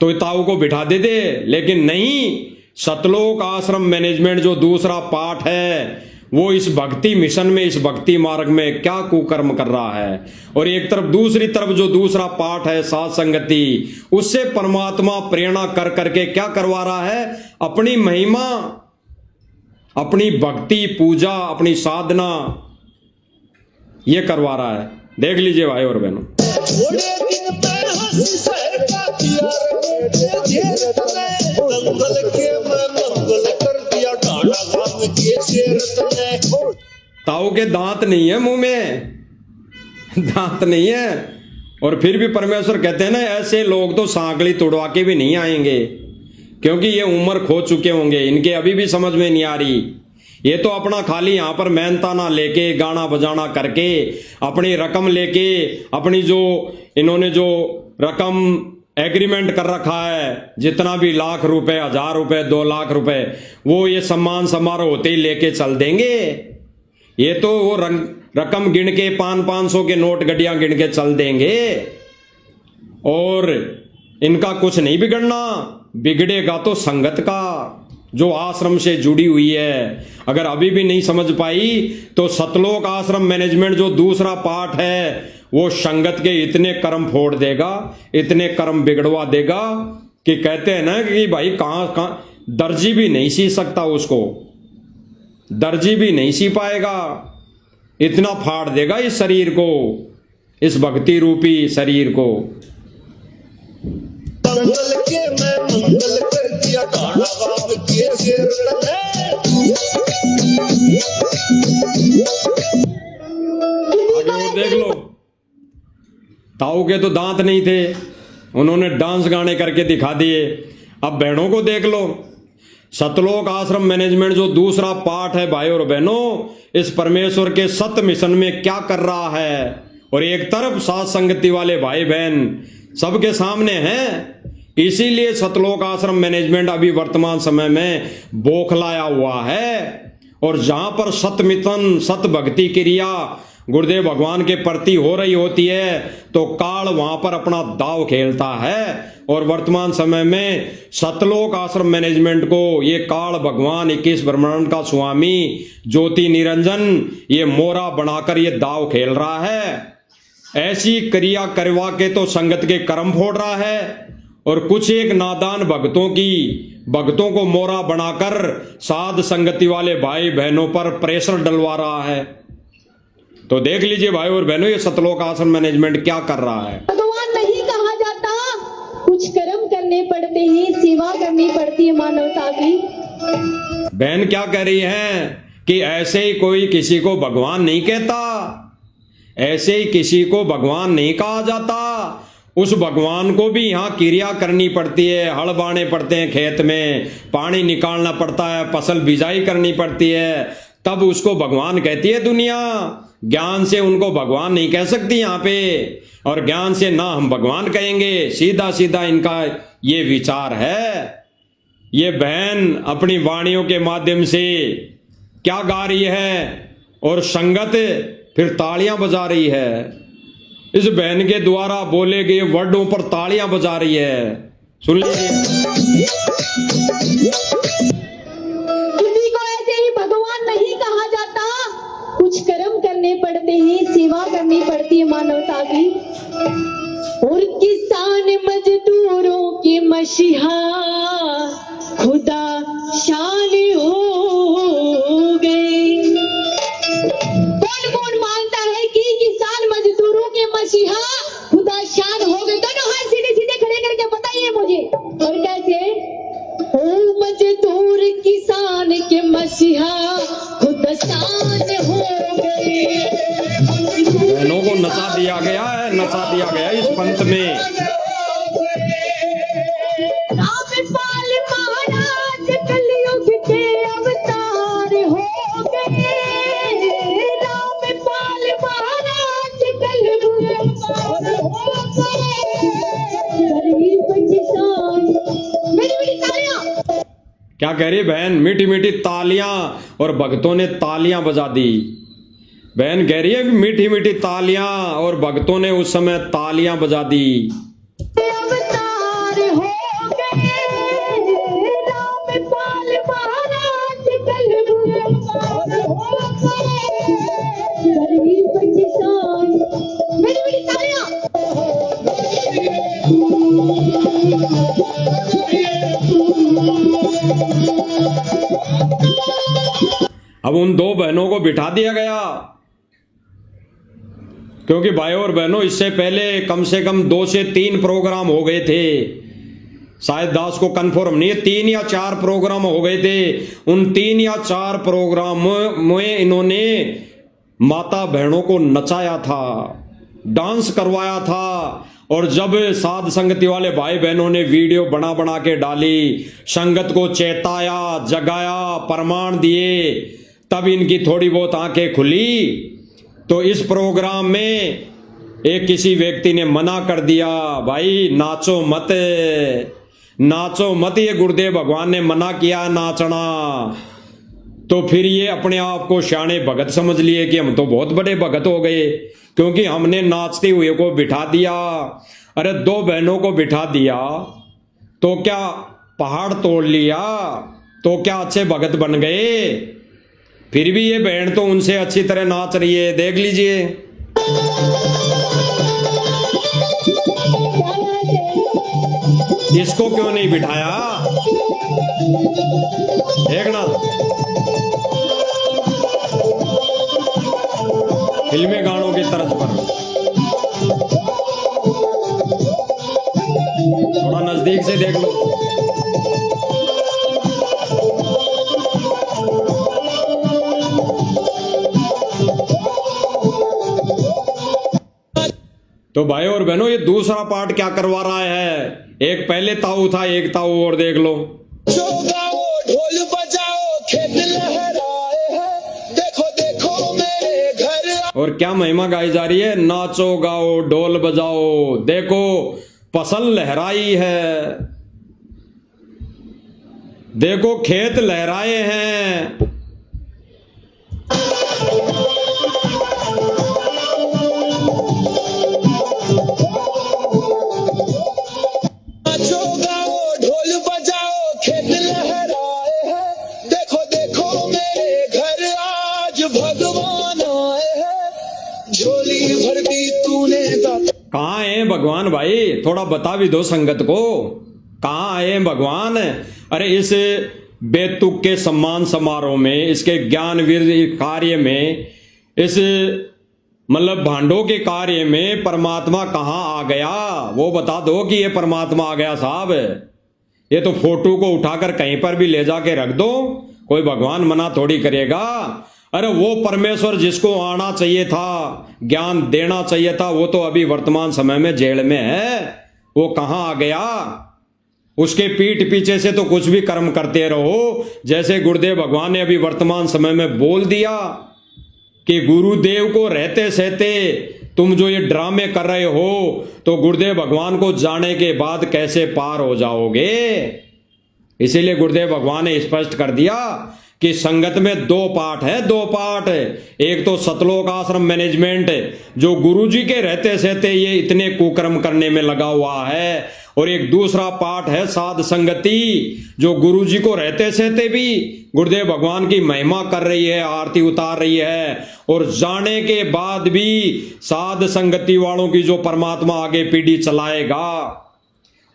Speaker 1: तो ताऊ को बिठा दे। लेकिन नहीं, सतलोक आश्रम मैनेजमेंट जो दूसरा पार्ट है वो इस भक्ति मिशन में, इस भक्ति मार्ग में क्या कुकर्म कर रहा है। और एक तरफ दूसरी तरफ जो दूसरा पार्ट है साध संगति, उससे परमात्मा प्रेरणा कर करके क्या करवा रहा है? अपनी महिमा, अपनी भक्ति पूजा, अपनी साधना ये करवा रहा है। देख लीजिए भाई और बहनों। ताऊ के दांत नहीं है मुंह में, दांत नहीं है। और फिर भी परमेश्वर कहते हैं ना, ऐसे लोग तो सांकली तोड़वा के भी नहीं आएंगे, क्योंकि ये उम्र खो चुके होंगे, इनके अभी भी समझ में नहीं आ रही। ये तो अपना खाली यहाँ पर मेहनताना लेके गाना बजाना करके अपनी रकम लेके अपनी जो इन्होंने जो रकम एग्रीमेंट कर रखा है, जितना भी लाख रुपए, 1000 रुपए, 2 लाख रुपए, वो ये सम्मान समारोह होते ही लेके चल देंगे। ये तो वो रकम गिन के 500 के नोट गड्डियां गिन के चल देंगे और इनका कुछ नहीं बिगड़ना। बिगड़ेगा तो संगत का, जो आश्रम से जुड़ी हुई है। अगर अभी भी नहीं समझ पाई तो सतलोक आश्रम मैनेजमेंट जो दूसरा पार्ट है वो संगत के इतने कर्म फोड़ देगा, इतने कर्म बिगड़वा देगा कि कहते हैं ना कि भाई कहां दर्जी भी नहीं सी सकता, उसको दर्जी भी नहीं सी पाएगा, इतना फाड़ देगा इस शरीर को, इस भक्ति रूपी शरीर को।
Speaker 3: मंगल के मैं मंगल कर दिया काना बाप के सिर
Speaker 1: आगे और देख लो, ताऊ के तो दांत नहीं थे, उन्होंने डांस गाने करके दिखा दिए। अब बहनों को देख लो, सतलोक आश्रम मैनेजमेंट जो दूसरा पार्ट है भाई और बहनों, इस परमेश्वर के सत्य मिशन में क्या कर रहा है। और एक तरफ साथ संगति वाले भाई बहन सबके सामने हैं। इसीलिए सतलोक आश्रम मैनेजमेंट अभी वर्तमान समय में बौखलाया हुआ है। और जहां पर सत्य मिशन, सत्य भक्ति क्रिया गुरुदेव भगवान के प्रति हो रही होती है तो काल वहां पर अपना दाव खेलता है। और वर्तमान समय में सतलोक आश्रम मैनेजमेंट को ये काल भगवान 21 ब्रह्मांड का स्वामी ज्योति निरंजन ये मोरा बनाकर ये दाव खेल रहा है। ऐसी क्रिया करवा के तो संगत के कर्म फोड़ रहा है और कुछ एक नादान भक्तों को मोरा बनाकर साध संगति वाले भाई बहनों पर प्रेशर डलवा रहा है। तो देख लीजिए भाई और बहनों, ये सतलोक आश्रम मैनेजमेंट क्या कर रहा है।
Speaker 4: भगवान नहीं कहा जाता, कुछ कर्म करने पड़ते हैं, सेवा करनी पड़ती है मानवता की।
Speaker 1: बहन क्या कह रही है कि ऐसे ही कोई किसी को भगवान नहीं कहता, ऐसे ही किसी को भगवान नहीं कहा जाता। उस भगवान को भी यहाँ क्रिया करनी पड़ती है, हल बाने पड़ते हैं खेत में, पानी निकालना पड़ता है, फसल बिजाई करनी पड़ती है, तब उसको भगवान कहती है दुनिया। ज्ञान से उनको भगवान नहीं कह सकती यहाँ पे, और ज्ञान से ना हम भगवान कहेंगे। सीधा सीधा इनका ये विचार है। ये बहन अपनी वाणियों के माध्यम से क्या गा रही है और संगत फिर तालियां बजा रही है। इस बहन के द्वारा बोले गए वर्डों पर तालियां बजा रही है। सुन लीजिए।
Speaker 4: किसी को ऐसे ही भगवान नहीं कहा जाता, कुछ कर्म करने पड़ते हैं, सेवा करनी पड़ती है मानवता की। और किसान मजदूरों के मसीहा खुदा शान हो गए। कौन कौन मानता है कि किसान मजदूरों के मसीहा खुदा शान हो गए? दोनों हाथ सीधे सीधे खड़े करके बताइए मुझे। और कैसे? ओ मजदूर किसान के मसीहा खुदा शान हो गए।
Speaker 1: बहनों को नचा दिया गया है, नचा दिया गया इस पंथ में।
Speaker 4: रामपाल महाराज कलयुग के अवतार हो गए। रामपाल महाराज कलयुग के अवतार हो गए। गरीब किसान, मेरी मेरी तालियां।
Speaker 1: क्या कह रही बहन? मीठी मीठी तालियां, और भक्तों ने तालियां बजा दी। बहन कह रही है मीठी मीठी तालियां, और भक्तों ने उस समय तालियां बजा दी।
Speaker 4: अवतार हो गए। रामपाल महाराज कलयुग के अवतार हो गए। गरीब किसान, मेरी मेरी तालियां।
Speaker 1: अब उन दो बहनों को बिठा दिया गया, क्योंकि भाई और बहनों इससे पहले कम से कम 2 से 3 प्रोग्राम हो गए थे। शायद दास को कंफर्म नहीं है, 3 या 4 प्रोग्राम हो गए थे। उन 3 या 4 प्रोग्राम में इन्होंने माता बहनों को नचाया था, डांस करवाया था। और जब साध संगति वाले भाई बहनों ने वीडियो बना बना के डाली, संगत को चेताया, जगाया, प्रमाण दिए, तब इनकी थोड़ी बहुत आंखें खुली। तो इस प्रोग्राम में एक किसी व्यक्ति ने मना कर दिया, भाई नाचो मत, नाचो मत, ये गुरुदेव भगवान ने मना किया नाचना। तो फिर ये अपने आप को शाने भगत समझ लिए कि हम तो बहुत बड़े भगत हो गए, क्योंकि हमने नाचते हुए को बिठा दिया। अरे दो बहनों को बिठा दिया तो क्या पहाड़ तोड़ लिया, तो क्या अच्छे भगत बन गए? फिर भी ये बहन तो उनसे अच्छी तरह नाच रही है, देख लीजिए। इसको क्यों नहीं बिठाया? देखना, फिल्मी गानों की तर्ज पर थोड़ा नजदीक से देख लो। तो भाई और बहनों, ये दूसरा पार्ट क्या करवा रहा है? एक पहले ताऊ था, एक ताऊ और देख लो।
Speaker 3: गाओ ढोल बजाओ खेत लहराए हैं, देखो देखो मेरे घर।
Speaker 1: और क्या महिमा गाई जा रही है? नाचो गाओ ढोल बजाओ, देखो फसल लहराई है, देखो खेत लहराए हैं।
Speaker 3: नाचो गाओ ढोल बजाओ खेत लहराए हैं, देखो देखो मेरे घर आज भगवान आए हैं, झोली भर दी तूने दाता।
Speaker 1: कहाँ है भगवान भाई? थोड़ा बता भी दो संगत को, कहाँ आए भगवान? अरे इस बेतुक के सम्मान समारोह में, इसके ज्ञानवीर कार्य में, इस मतलब भांडों के कार्य में परमात्मा कहाँ आ गया? वो बता दो कि ये परमात्मा आ गया साहब। ये तो फोटो को उठाकर कहीं पर भी ले जाके रख दो, कोई भगवान मना थोड़ी करेगा। अरे वो परमेश्वर जिसको आना चाहिए था, ज्ञान देना चाहिए था, वो तो अभी वर्तमान समय में जेल में है। वो कहाँ आ गया? उसके पीठ पीछे से तो कुछ भी कर्म करते रहो, जैसे गुरुदेव भगवान ने अभी वर्तमान समय में बोल दिया कि गुरुदेव को रहते सहते तुम जो ये ड्रामे कर रहे हो, तो गुरुदेव भगवान को जाने के बाद कैसे पार हो जाओगे? इसीलिए गुरुदेव भगवान ने स्पष्ट कर दिया कि संगत में दो पार्ट है, दो पार्ट। एक तो सतलोक आश्रम मैनेजमेंट, जो गुरुजी के रहते सहते ये इतने कुकर्म करने में लगा हुआ है, और एक दूसरा पार्ट है साध संगति, जो गुरुजी को रहते सहते भी गुरुदेव भगवान की महिमा कर रही है, आरती उतार रही है, और जाने के बाद भी साध संगति वालों की जो परमात्मा आगे पीढ़ी चलाएगा,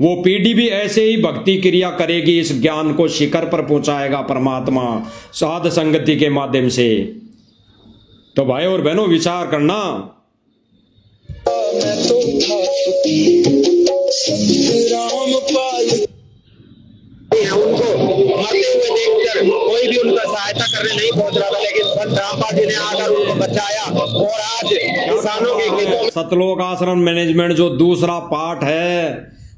Speaker 1: वो पीढ़ी भी ऐसे ही भक्ति क्रिया करेगी, इस ज्ञान को शिखर पर पहुंचाएगा परमात्मा साध संगति के माध्यम से। तो भाई और बहनों, विचार करना।
Speaker 3: मैं तो था संत रामपाल, उनको मरते हुए देखकर कोई भी उनका सहायता करने नहीं पहुंच रहा था, लेकिन संत रामपाल जी ने आकर उनको बचाया, और आज किसानों के खेतों में
Speaker 1: सतलोक आश्रम मैनेजमेंट जो दूसरा पार्ट है,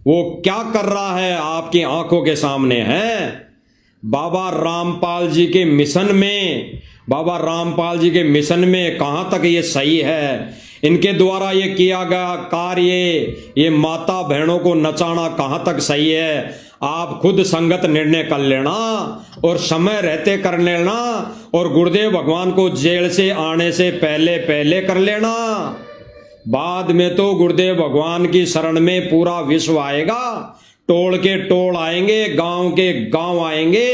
Speaker 1: वो क्या कर रहा है आपकी आंखों के सामने है। बाबा रामपाल जी के मिशन में, बाबा रामपाल जी के मिशन में कहां तक ये सही है, इनके द्वारा ये किया गया कार्य, ये माता बहनों को नचाना कहां तक सही है, आप खुद संगत निर्णय कर लेना, और समय रहते कर लेना, और गुरुदेव भगवान को जेल से आने से पहले पहले कर लेना। बाद में तो गुरुदेव भगवान की शरण में पूरा विश्व आएगा, टोल के टोल आएंगे, गांव के गांव आएंगे,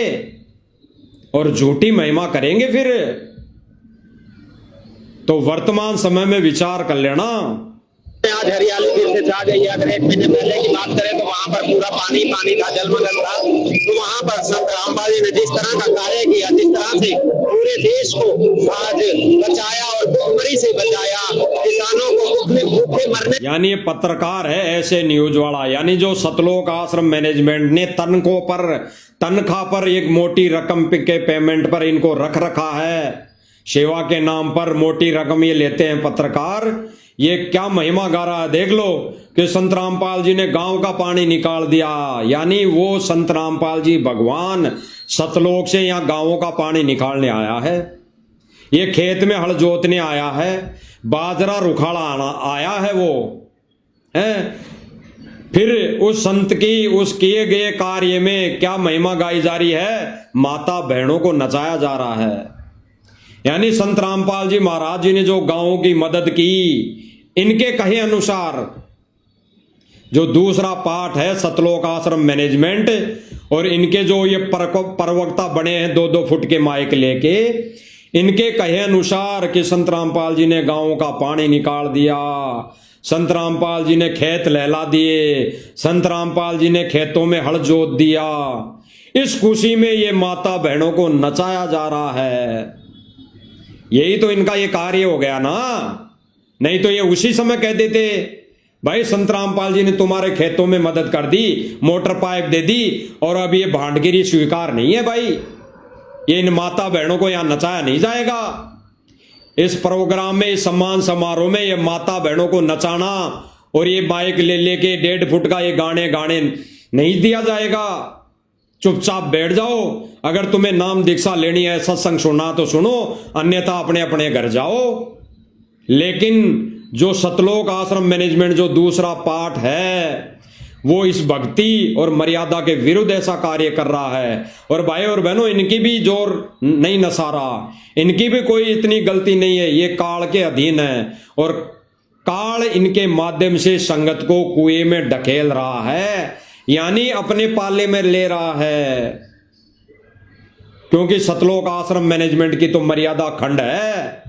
Speaker 1: और झूठी महिमा करेंगे फिर। तो वर्तमान समय में विचार कर लेना।
Speaker 5: आज हरियाली फिर से छा गई है। अगर 1 महीने पहले की बात करें तो वहां पर पूरा पानी पानी था, जलमग्न था। तो वहां पर संत रामपाल जी ने जिस तरह का कार्य किया, जिस तरह से पूरे देश को आज बचाया और भूखमरी से बचाया, किसानों को भूखे मरने,
Speaker 1: यानी ये पत्रकार है ऐसे न्यूज वाला, यानी जो सतलोक आश्रम मैनेजमेंट ने तनख्वाह पर एक मोटी रकम के पेमेंट पर इनको रख रखा है, सेवा के नाम पर मोटी रकम ये लेते हैं पत्रकार। ये क्या महिमा गा रहा है, देख लो कि संत रामपाल जी ने गांव का पानी निकाल दिया, यानी वो संत रामपाल जी भगवान सतलोक से यहाँ गांवों का पानी निकालने आया है। ये खेत में हल जोतने आया है, बाजरा रुखाड़ा आया है वो है। फिर उस संत की उस किए गए कार्य में क्या महिमा गाई जा रही है, माता बहनों को नचाया जा रहा है। यानी संत रामपाल जी महाराज जी ने जो गांवों की मदद की, इनके कहे अनुसार जो दूसरा पाठ है सतलोक आश्रम मैनेजमेंट, और इनके जो ये प्रवक्ता बने हैं 2-2 फुट के माइक लेके, इनके कहे अनुसार कि संत रामपाल जी ने गांवों का पानी निकाल दिया, संत रामपाल जी ने खेत लहला दिए, संत रामपाल जी ने खेतों में हल जोत दिया। इस खुशी में ये माता बहनों को नचाया जा रहा है। यही तो इनका ये कार्य हो गया ना। नहीं तो ये उसी समय कह देते भाई संत रामपाल जी ने तुम्हारे खेतों में मदद कर दी, मोटर पाइप दे दी, और अब ये भांडगिरी स्वीकार नहीं है भाई। ये इन माता बहनों को यहां नचाया नहीं जाएगा। इस प्रोग्राम में, इस सम्मान समारोह में ये माता बहनों को नचाना और ये माइक ले लेके 1.5 फुट का ये गाने नहीं दिया जाएगा। चुपचाप बैठ जाओ। अगर तुम्हें नाम दीक्षा लेनी है, सत्संग सुनना तो सुनो, अन्यथा अपने अपने घर जाओ। लेकिन जो सतलोक आश्रम मैनेजमेंट जो दूसरा पाठ है, वो इस भक्ति और मर्यादा के विरुद्ध ऐसा कार्य कर रहा है। और भाई और बहनों, इनकी भी जोर नहीं नसारा, इनकी भी कोई इतनी गलती नहीं है। ये काल के अधीन है और काल इनके माध्यम से संगत को कुएं में ढकेल रहा है, यानी अपने पाले में ले रहा है। क्योंकि सतलोक आश्रम मैनेजमेंट की तो मर्यादा खंड है।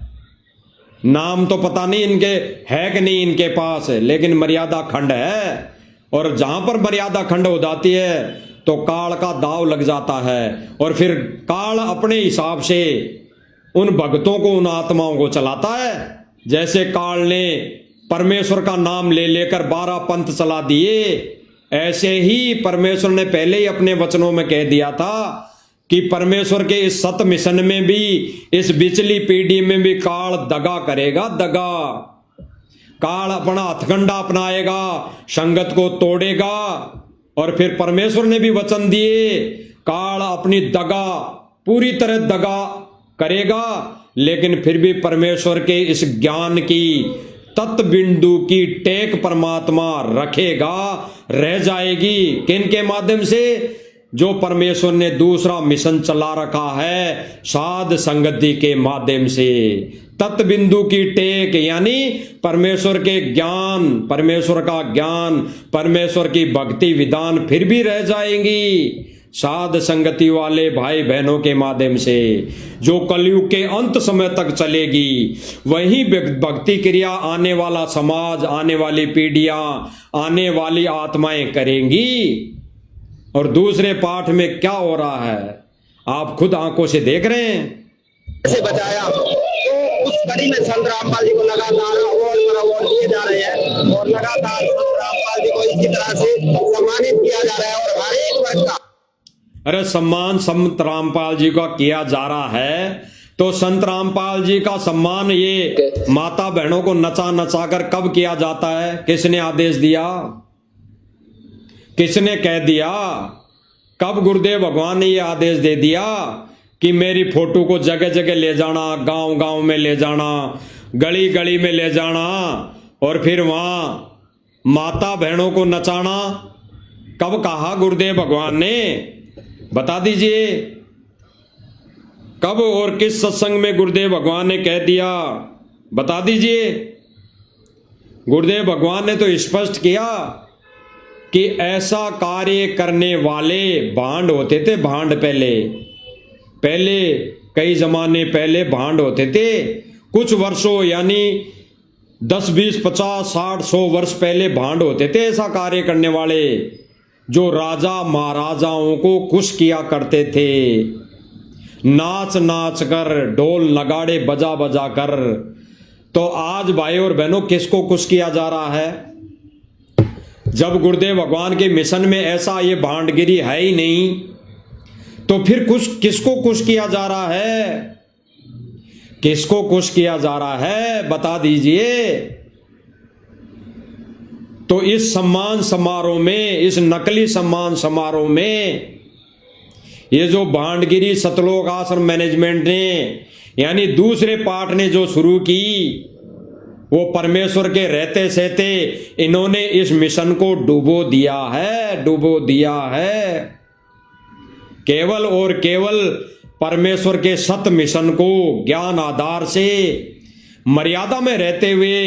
Speaker 1: नाम तो पता नहीं इनके है कि नहीं इनके पास, लेकिन मर्यादा खंड है। और जहां पर मर्यादा खंड हो जाती है तो काल का दाव लग जाता है, और फिर काल अपने हिसाब से उन भक्तों को, उन आत्माओं को चलाता है। जैसे काल ने परमेश्वर का नाम ले लेकर 12 पंथ चला दिए, ऐसे ही परमेश्वर ने पहले ही अपने वचनों में कह दिया था कि परमेश्वर के इस सत मिशन में भी, इस बिचली पीढ़ी में भी काल दगा करेगा, दगा। काल अपना हथकंडा अपनाएगा, संगत को तोड़ेगा। और फिर परमेश्वर ने भी वचन दिए, काल अपनी दगा पूरी तरह दगा करेगा, लेकिन फिर भी परमेश्वर के इस ज्ञान की तत्व बिंदु की टेक परमात्मा रखेगा, रह जाएगी। किन के माध्यम से? जो परमेश्वर ने दूसरा मिशन चला रखा है, साध संगति के माध्यम से। तत्व बिंदु की टेक यानी परमेश्वर के ज्ञान, परमेश्वर का ज्ञान, परमेश्वर की भक्ति विधान फिर भी रह जाएंगी साध संगति वाले भाई बहनों के माध्यम से, जो कलयुग के अंत समय तक चलेगी। वही भक्ति क्रिया आने वाला समाज, आने वाली पीढ़ियां, आने वाली आत्माएं करेंगी। और दूसरे पाठ में क्या हो रहा है आप खुद आंखों से देख रहे हैं।
Speaker 5: से बचाया तो उस कड़ी में संत रामपाल जी को लगातार अवार्ड दिए जा रहे हैं, और लगातार संत रामपाल जी को इसी तरह से सम्मानित किया जा रहा है। और हर एक वर्ग का
Speaker 1: सम्मान संत रामपाल जी का किया जा रहा है। तो संत रामपाल जी का सम्मान ये माता बहनों को नचा नचा कर कब किया जाता है? किसने आदेश दिया? किसने कह दिया? कब गुरुदेव भगवान ने ये आदेश दे दिया कि मेरी फोटो को जगह जगह ले जाना, गांव गांव में ले जाना, गली गली में ले जाना, और फिर वहां माता बहनों को नचाना? कब कहा गुरुदेव भगवान ने? बता दीजिए कब और किस सत्संग में गुरुदेव भगवान ने कह दिया? बता दीजिए। गुरुदेव भगवान ने तो स्पष्ट किया कि ऐसा कार्य करने वाले भांड होते थे, भांड पहले कई जमाने पहले भांड होते थे। कुछ वर्षों यानी 10, 20, 50, 60, 100 वर्ष पहले भांड होते थे ऐसा कार्य करने वाले, जो राजा महाराजाओं को खुश किया करते थे, नाच नाच कर, ढोल नगाड़े बजा बजा कर। तो आज भाई और बहनों किसको खुश किया जा रहा है? जब गुरुदेव भगवान के मिशन में ऐसा ये भांडगिरी है ही नहीं, तो फिर किसको खुश किया जा रहा है? किसको खुश किया जा रहा है बता दीजिए। तो इस सम्मान समारोह में, इस नकली सम्मान समारोह में, ये जो भांडगिरी सतलोक आश्रम मैनेजमेंट ने यानी दूसरे पाठ ने जो शुरू की वो परमेश्वर के रहते सहते इन्होंने इस मिशन को डुबो दिया है। केवल और केवल परमेश्वर के सत मिशन को ज्ञान आधार से मर्यादा में रहते हुए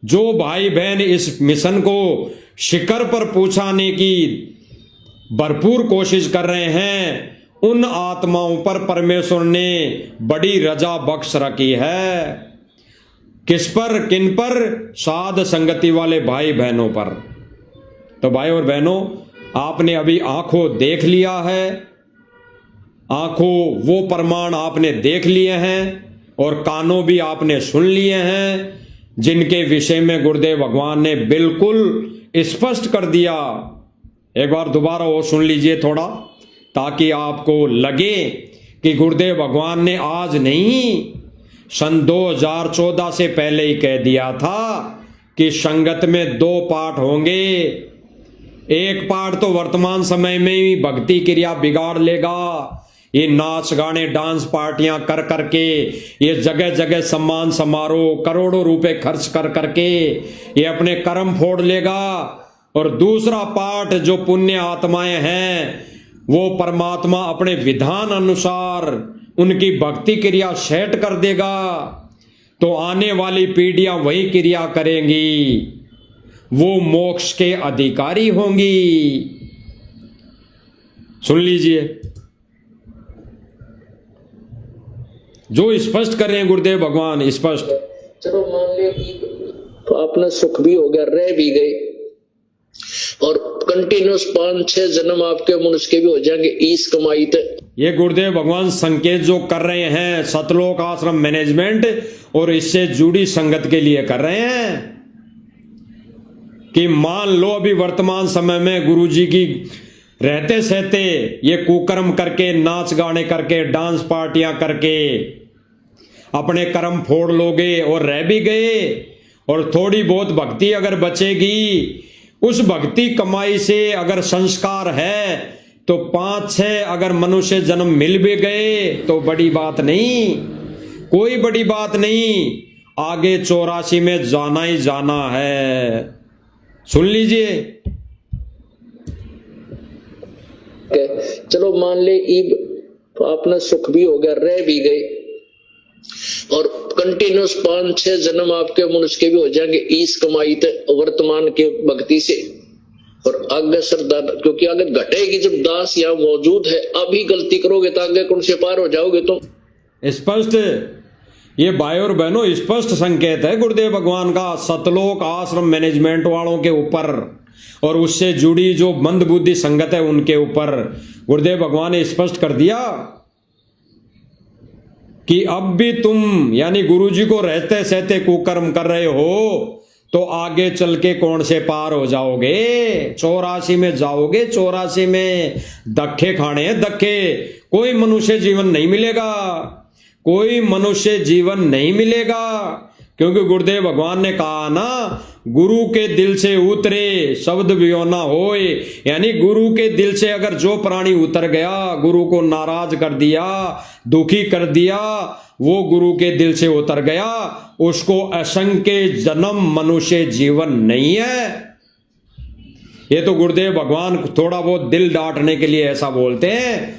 Speaker 1: जो भाई बहन इस मिशन को शिखर पर पहुंचाने की भरपूर कोशिश कर रहे हैं, उन आत्माओं पर परमेश्वर ने बड़ी रजा बख्श रखी है। किस पर, किन पर? साध संगति वाले भाई बहनों पर। तो भाई और बहनों, आपने अभी आंखों देख लिया है, आंखों वो प्रमाण आपने देख लिए हैं और कानों भी आपने सुन लिए हैं, जिनके विषय में गुरुदेव भगवान ने बिल्कुल स्पष्ट कर दिया। एक बार दोबारा वो सुन लीजिए थोड़ा, ताकि आपको लगे कि गुरुदेव भगवान ने आज नहीं, सन 2014 से पहले ही कह दिया था कि संगत में 2 पाठ होंगे। एक पाठ तो वर्तमान समय में ही भक्ति क्रिया बिगाड़ लेगा, ये नाच गाने डांस पार्टियां कर करके, ये जगह जगह सम्मान समारोह करोड़ों रुपए खर्च कर करके ये अपने कर्म फोड़ लेगा। और दूसरा पाठ जो पुण्य आत्माएं हैं, वो परमात्मा अपने विधान अनुसार उनकी भक्ति क्रिया सेट कर देगा, तो आने वाली पीढ़ियां वही क्रिया करेंगी, वो मोक्ष के अधिकारी होंगी। सुन लीजिए, जो स्पष्ट कर रहे हैं गुरुदेव भगवान, स्पष्ट।
Speaker 2: चलो मान लिया कि आपने सुख भी हो गया, रह भी गए, और कंटिन्यूस 5-6 जन्म आपके मनुष्य के भी हो जाएंगे इस कमाई तक।
Speaker 1: ये गुरुदेव भगवान संकेत जो कर रहे हैं सतलोक आश्रम मैनेजमेंट और इससे जुड़ी संगत के लिए कर रहे हैं कि मान लो अभी वर्तमान समय में गुरुजी की रहते सहते ये कुकर्म करके, नाच गाने करके, डांस पार्टियां करके अपने कर्म फोड़ लोगे और रह भी गए, और थोड़ी बहुत भक्ति अगर बचेगी, उस भक्ति कमाई से अगर संस्कार है तो 5-6 अगर मनुष्य जन्म मिल भी गए तो बड़ी बात नहीं, कोई बड़ी बात नहीं, आगे 84 में जाना ही जाना है। सुन लीजिए।
Speaker 2: चलो मान ले ईब आपने सुख भी हो गया, रह भी गए, और कंटिन्यूस 5-6 जन्म आपके मनुष्य के भी हो जाएंगे इस कमाई तक वर्तमान के भक्ति से। और आगे सरदार, क्योंकि आगे घटेगी जब दास यहाँ मौजूद है, अभी गलती करोगे तो आगे कौन से पार हो जाओगे तुम।
Speaker 1: स्पष्ट, ये भाई और बहनों स्पष्ट संकेत है गुरुदेव भगवान का सतलोक आश्रम मैनेजमेंट वालों के ऊपर और उससे जुड़ी जो मंदबुद्धि संगत है उनके ऊपर। गुरुदेव भगवान ने स्पष्ट कर दिया कि अब भी तुम यानी गुरुजी को रहते सहते कुकर्म कर रहे हो तो आगे चल के कौन से पार हो जाओगे, 84 में जाओगे, 84 में धक्के खाने हैं, धक्के। कोई मनुष्य जीवन नहीं मिलेगा, कोई मनुष्य जीवन नहीं मिलेगा, क्योंकि गुरुदेव भगवान ने कहा ना, गुरु के दिल से उतरे शब्द वियोना होए, यानी गुरु के दिल से अगर जो प्राणी उतर गया, गुरु को नाराज कर दिया, दुखी कर दिया, वो गुरु के दिल से उतर गया, उसको असंख्य जन्म मनुष्य जीवन नहीं है। ये तो गुरुदेव भगवान थोड़ा बहुत दिल डांटने के लिए ऐसा बोलते हैं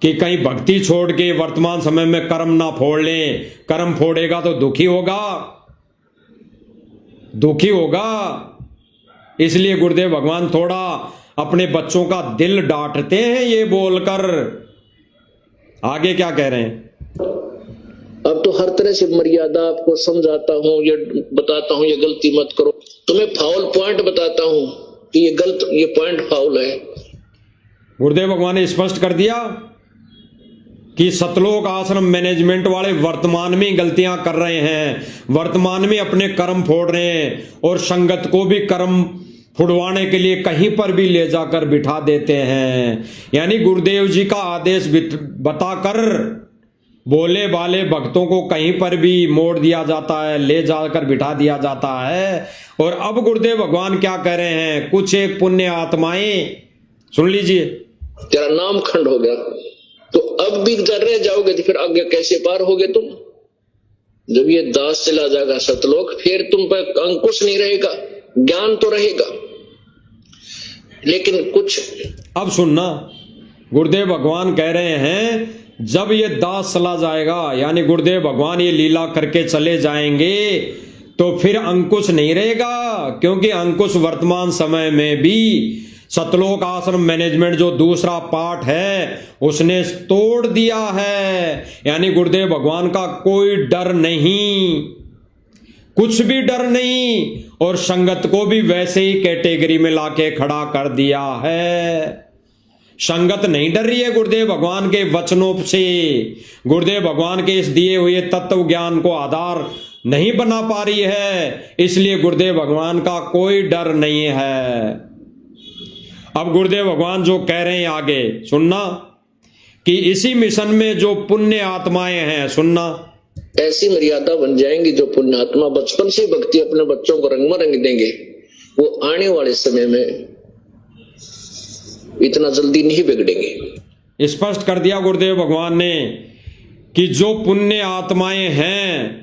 Speaker 1: कि कहीं भक्ति छोड़ के वर्तमान समय में कर्म ना फोड़ लें, कर्म फोड़ेगा तो दुखी होगा, दुखी होगा। इसलिए गुरुदेव भगवान थोड़ा अपने बच्चों का दिल डांटते हैं ये बोलकर। आगे क्या कह रहे हैं?
Speaker 2: अब तो हर तरह से मर्यादा आपको समझाता हूँ, ये बताता हूँ ये गलती मत करो, तुम्हें फाउल पॉइंट बताता हूँ कि ये गलत, ये पॉइंट फाउल है।
Speaker 1: गुरुदेव भगवान ने स्पष्ट कर दिया कि सतलोक आश्रम मैनेजमेंट वाले वर्तमान में गलतियां कर रहे हैं, वर्तमान में अपने कर्म फोड़ रहे हैं और संगत को भी कर्म फुड़वाने के लिए कहीं पर भी ले जाकर बिठा देते हैं। यानी गुरुदेव जी का आदेश बताकर बोले वाले भक्तों को कहीं पर भी मोड़ दिया जाता है, ले जाकर बिठा दिया जाता है। और अब गुरुदेव भगवान क्या कह रहे हैं? कुछ एक पुण्य आत्माएं, सुन लीजिए,
Speaker 2: तेरा नाम खंड हो गया तो अब भी रह जाओगे तो फिर आगे कैसे पार होगे तुम? जब ये दास चला जाएगा सतलोक, फिर तुम पर अंकुश नहीं रहेगा, ज्ञान तो रहेगा लेकिन कुछ।
Speaker 1: अब सुनना, गुरुदेव भगवान कह रहे हैं जब ये दास चला जाएगा, यानी गुरुदेव भगवान ये लीला करके चले जाएंगे, तो फिर अंकुश नहीं रहेगा, क्योंकि अंकुश वर्तमान समय में भी सतलोक आश्रम मैनेजमेंट जो दूसरा पार्ट है उसने तोड़ दिया है। यानी गुरुदेव भगवान का कोई डर नहीं, कुछ भी डर नहीं, और संगत को भी वैसे ही कैटेगरी में लाके खड़ा कर दिया है। संगत नहीं डर रही है गुरुदेव भगवान के वचनों से, गुरुदेव भगवान के इस दिए हुए तत्व ज्ञान को आधार नहीं बना पा रही है, इसलिए गुरुदेव भगवान का कोई डर नहीं है। अब गुरुदेव भगवान जो कह रहे हैं आगे सुनना, कि इसी मिशन में जो पुण्य आत्माएं हैं, सुनना,
Speaker 2: ऐसी मर्यादा बन जाएंगी जो पुण्य आत्मा बचपन से भक्ति अपने बच्चों को रंग में रंग देंगे, वो आने वाले समय में इतना जल्दी नहीं बिगड़ेंगे।
Speaker 1: स्पष्ट कर दिया गुरुदेव भगवान ने कि जो पुण्य आत्माएं हैं,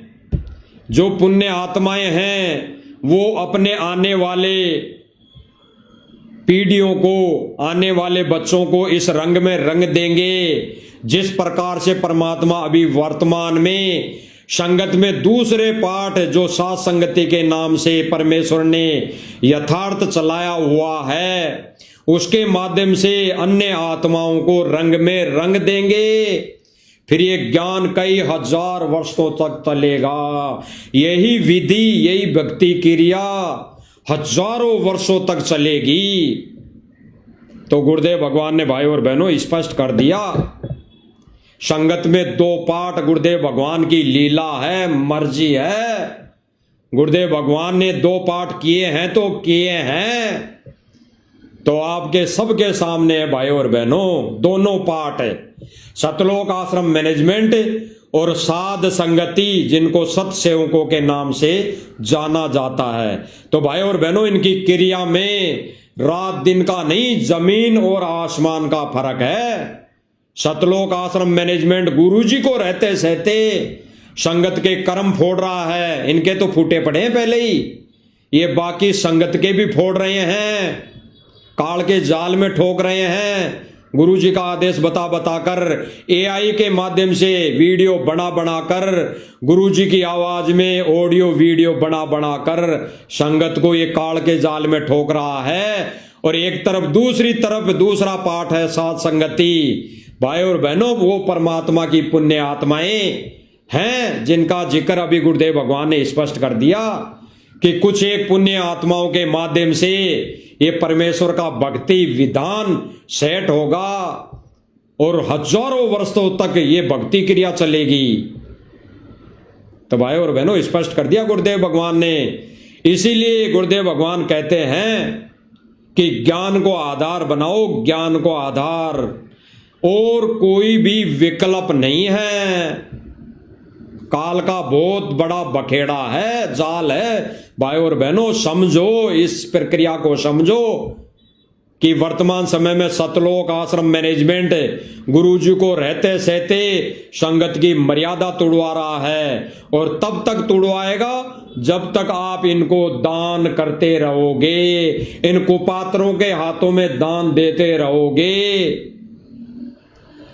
Speaker 1: जो पुण्य आत्माएं हैं वो अपने आने वाले पीढ़ियों को, आने वाले बच्चों को इस रंग में रंग देंगे जिस प्रकार से परमात्मा अभी वर्तमान में संगत में दूसरे पाठ जो सात संगति के नाम से परमेश्वर ने यथार्थ चलाया हुआ है, उसके माध्यम से अन्य आत्माओं को रंग में रंग देंगे। फिर ये ज्ञान कई हजार वर्षों तक चलेगा। यही विधि, यही भक्ति क्रिया हजारों वर्षों तक चलेगी। तो गुरुदेव भगवान ने भाई और बहनों स्पष्ट कर दिया, संगत में दो पाठ गुरुदेव भगवान की लीला है, मर्जी है। गुरुदेव भगवान ने दो पाठ किए हैं तो किए हैं, तो आपके सबके सामने है भाई और बहनों, दोनों पाठ है, सतलोक आश्रम मैनेजमेंट और साध संगति, जिनको सत सेवकों के नाम से जाना जाता है। तो भाई और बहनों, इनकी क्रिया में रात दिन का नहीं, जमीन और आसमान का फर्क है। सतलोक आश्रम मैनेजमेंट गुरुजी को रहते सहते संगत के कर्म फोड़ रहा है, इनके तो फूटे पड़े हैं पहले ही, ये बाकी संगत के भी फोड़ रहे हैं, काल के जाल में ठोक रहे हैं। गुरुजी का आदेश बता बताकर एआई के माध्यम से वीडियो बना बनाकर, गुरुजी की आवाज में ऑडियो वीडियो बना बनाकर संगत को ये काल के जाल में ठोक रहा है। और एक तरफ, दूसरी तरफ दूसरा पाठ है सात संगति। भाई और बहनों, वो परमात्मा की पुण्य आत्माएं हैं जिनका जिक्र अभी गुरुदेव भगवान ने स्पष्ट कर दिया कि कुछ एक पुण्य आत्माओं के माध्यम से ये परमेश्वर का भक्ति विधान सेट होगा और हजारों वर्षों तक ये भक्ति क्रिया चलेगी। तो भाई और बहनों, स्पष्ट कर दिया गुरुदेव भगवान ने। इसीलिए गुरुदेव भगवान कहते हैं कि ज्ञान को आधार बनाओ, ज्ञान को आधार, और कोई भी विकल्प नहीं है। काल का बहुत बड़ा बखेड़ा है, जाल है। भाई और बहनों, समझो, इस प्रक्रिया को समझो कि वर्तमान समय में सतलोक आश्रम मैनेजमेंट गुरुजी को रहते सहते संगत की मर्यादा तोड़वा रहा है, और तब तक तोड़वाएगा जब तक आप इनको दान करते रहोगे, इन कुपात्रों के हाथों में दान देते रहोगे।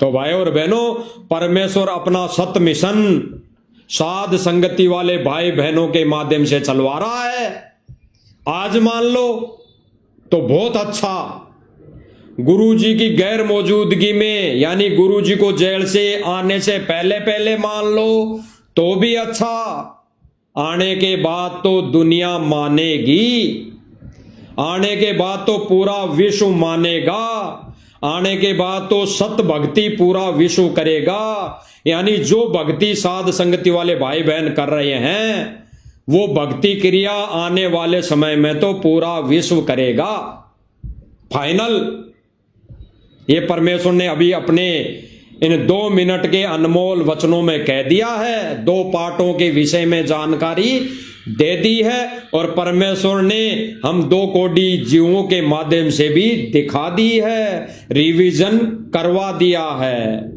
Speaker 1: तो भाई और बहनों, परमेश्वर अपना सत मिशन साध संगति वाले भाई बहनों के माध्यम से चलवा रहा है। आज मान लो तो बहुत अच्छा, गुरुजी की गैर मौजूदगी में, यानी गुरुजी को जेल से आने से पहले पहले मान लो तो भी अच्छा, आने के बाद तो दुनिया मानेगी, आने के बाद तो पूरा विश्व मानेगा, आने के बाद तो सत भक्ति पूरा विश्व करेगा। यानी जो भक्ति साध संगति वाले भाई बहन कर रहे हैं, वो भक्ति क्रिया आने वाले समय में तो पूरा विश्व करेगा। फाइनल, ये परमेश्वर ने अभी अपने इन 2 मिनट के अनमोल वचनों में कह दिया है, 2 पाठों के विषय में जानकारी दे दी है, और परमेश्वर ने हम 2 कोटि जीवों के माध्यम से भी दिखा दी है, रिवीजन करवा दिया है।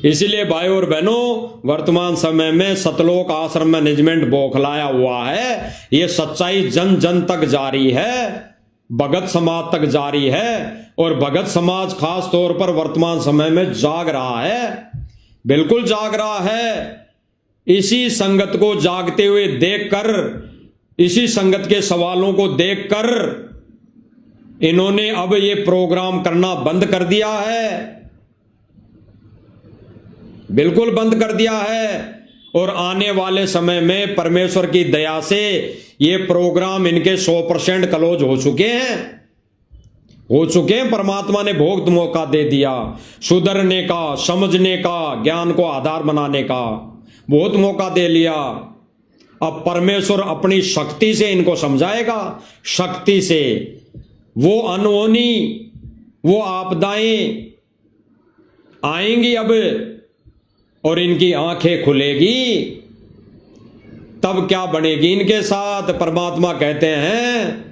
Speaker 1: इसलिए भाई और बहनों, वर्तमान समय में सतलोक आश्रम मैनेजमेंट बौखलाया हुआ है। ये सच्चाई जन जन तक जारी है, भगत समाज तक जारी है, और भगत समाज खास तौर पर वर्तमान समय में जाग रहा है, बिल्कुल जाग रहा है। इसी संगत को जागते हुए देखकर, इसी संगत के सवालों को देखकर इन्होंने अब ये प्रोग्राम करना बंद कर दिया है, बिल्कुल बंद कर दिया है। और आने वाले समय में परमेश्वर की दया से ये प्रोग्राम इनके 100% क्लोज हो चुके हैं। परमात्मा ने बहुत मौका दे दिया सुधरने का, समझने का, ज्ञान को आधार बनाने का, बहुत मौका दे लिया। अब परमेश्वर अपनी शक्ति से इनको समझाएगा, शक्ति से। वो अनहोनी, वो आपदाएं आएंगी अब, और इनकी आंखें खुलेगी, तब क्या बनेगी इनके साथ। परमात्मा कहते हैं,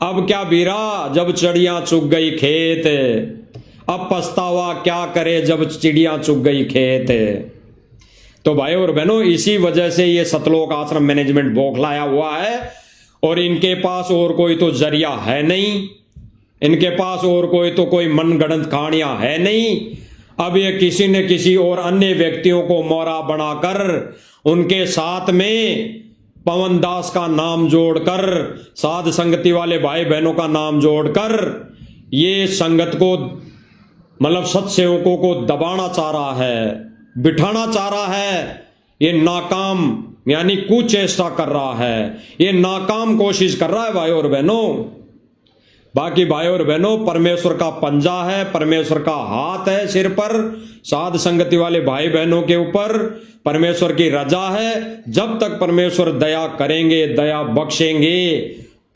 Speaker 1: अब क्या बीरा जब चिड़ियां चुग गई खेत, अब पछतावा क्या करे जब चिड़ियां चुग गई खेत। तो भाई और बहनों, इसी वजह से ये सतलोक आश्रम मैनेजमेंट बौखलाया हुआ है, और इनके पास और कोई तो जरिया है नहीं, इनके पास और कोई मनगढ़ंत कहानियां है नहीं। अब ये किसी न किसी और अन्य व्यक्तियों को मोहरा बनाकर, उनके साथ में पवन दास का नाम जोड़कर, साध संगति वाले भाई बहनों का नाम जोड़कर, ये संगत को, मतलब सत्सेवकों को दबाना चाह रहा है, बिठाना चाह रहा है। ये नाकाम यानी कुचेष्टा कर रहा है, ये नाकाम कोशिश कर रहा है भाई और बहनों। बाकी भाई और बहनों, परमेश्वर का पंजा है, परमेश्वर का हाथ है सिर पर, साध संगति वाले भाई बहनों के ऊपर परमेश्वर की रजा है। जब तक परमेश्वर दया करेंगे, दया बख्शेंगे,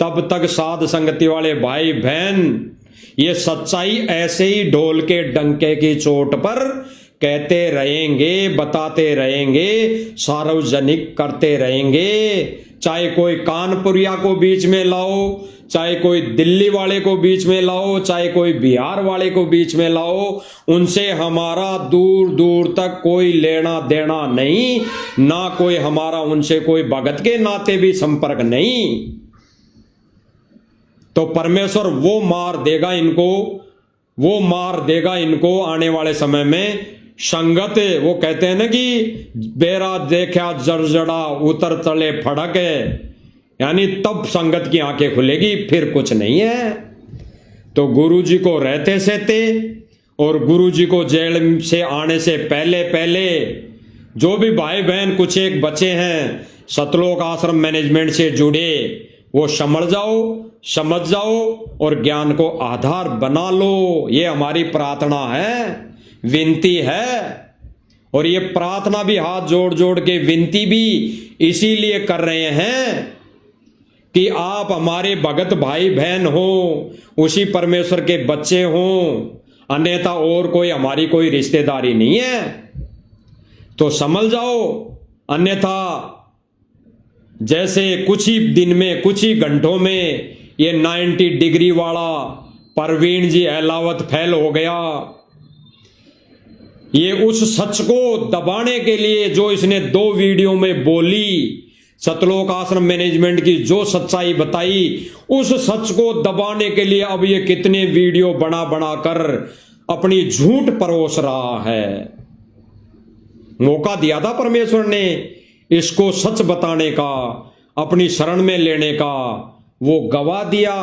Speaker 1: तब तक साध संगति वाले भाई बहन ये सच्चाई ऐसे ही ढोल के डंके की चोट पर कहते रहेंगे, बताते रहेंगे, सार्वजनिक करते रहेंगे। चाहे कोई कानपुरिया को बीच में लाओ, चाहे कोई दिल्ली वाले को बीच में लाओ, चाहे कोई बिहार वाले को बीच में लाओ, उनसे हमारा दूर दूर तक कोई लेना देना नहीं, ना कोई हमारा उनसे कोई भगत के नाते भी संपर्क नहीं। तो परमेश्वर वो मार देगा इनको, वो मार देगा इनको आने वाले समय में। संगत, वो कहते हैं ना कि बेरा देखा जड़जड़ा उतर चले फड़क, यानी तब संगत की आंखें खुलेगी, फिर कुछ नहीं है। तो गुरुजी को रहते सहते और गुरुजी को जेल से आने से पहले पहले जो भी भाई बहन कुछ एक बचे हैं सतलोक आश्रम मैनेजमेंट से जुड़े, वो समझ जाओ और ज्ञान को आधार बना लो। ये हमारी प्रार्थना है, विनती है। और ये प्रार्थना भी हाथ जोड़ जोड़ के विनती भी इसीलिए कर रहे हैं कि आप हमारे भगत भाई बहन हो, उसी परमेश्वर के बच्चे हो, अन्यथा और कोई हमारी कोई रिश्तेदारी नहीं है। तो समझ जाओ, अन्यथा जैसे कुछ ही दिन में, कुछ ही घंटों में ये 90 डिग्री वाला परवीन जी अहलावत फैल हो गया। ये उस सच को दबाने के लिए जो इसने 2 वीडियो में बोली, सतलोक आश्रम मैनेजमेंट की जो सच्चाई बताई, उस सच को दबाने के लिए अब ये कितने वीडियो बना बना कर अपनी झूठ परोस रहा है। मौका दिया था परमेश्वर ने इसको सच बताने का, अपनी शरण में लेने का, वो गवा दिया।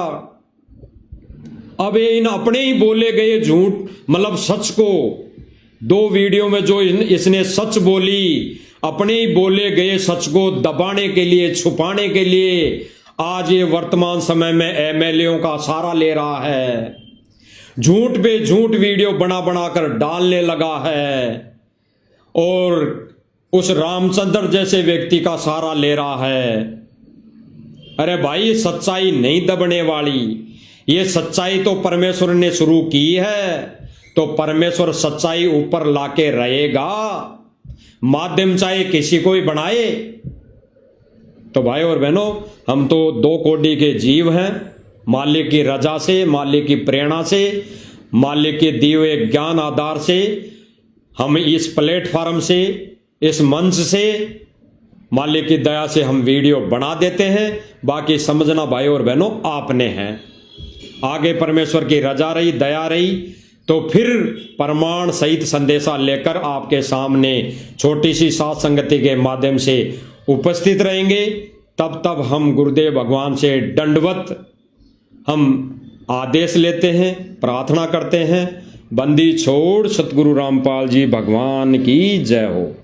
Speaker 1: अब ये इन अपने ही बोले गए झूठ, मतलब सच को 2 वीडियो में जो इसने सच बोली, अपने ही बोले गए सच को दबाने के लिए, छुपाने के लिए आज ये वर्तमान समय में एमएलएओं का सहारा ले रहा है, झूठ पे झूठ वीडियो बना बना कर डालने लगा है, और उस रामचंद्र जैसे व्यक्ति का सहारा ले रहा है। अरे भाई, ये सच्चाई नहीं दबने वाली, ये सच्चाई तो परमेश्वर ने शुरू की है, तो परमेश्वर सच्चाई ऊपर लाके रहेगा, माध्यम चाहे किसी को ही बनाए। तो भाई और बहनों, हम तो 2 कोटि के जीव हैं, मालिक की रजा से, मालिक की प्रेरणा से, मालिक के दिए हुए ज्ञान आधार से हम इस प्लेटफॉर्म से, इस मंच से मालिक की दया से हम वीडियो बना देते हैं। बाकी समझना भाई और बहनों आपने हैं। आगे परमेश्वर की रजा रही, दया रही तो फिर प्रमाण सहित संदेशा लेकर आपके सामने छोटी सी सात संगति के माध्यम से उपस्थित रहेंगे। तब हम गुरुदेव भगवान से दंडवत हम आदेश लेते हैं, प्रार्थना करते हैं। बंदी छोड़ सतगुरु रामपाल जी भगवान की जय हो।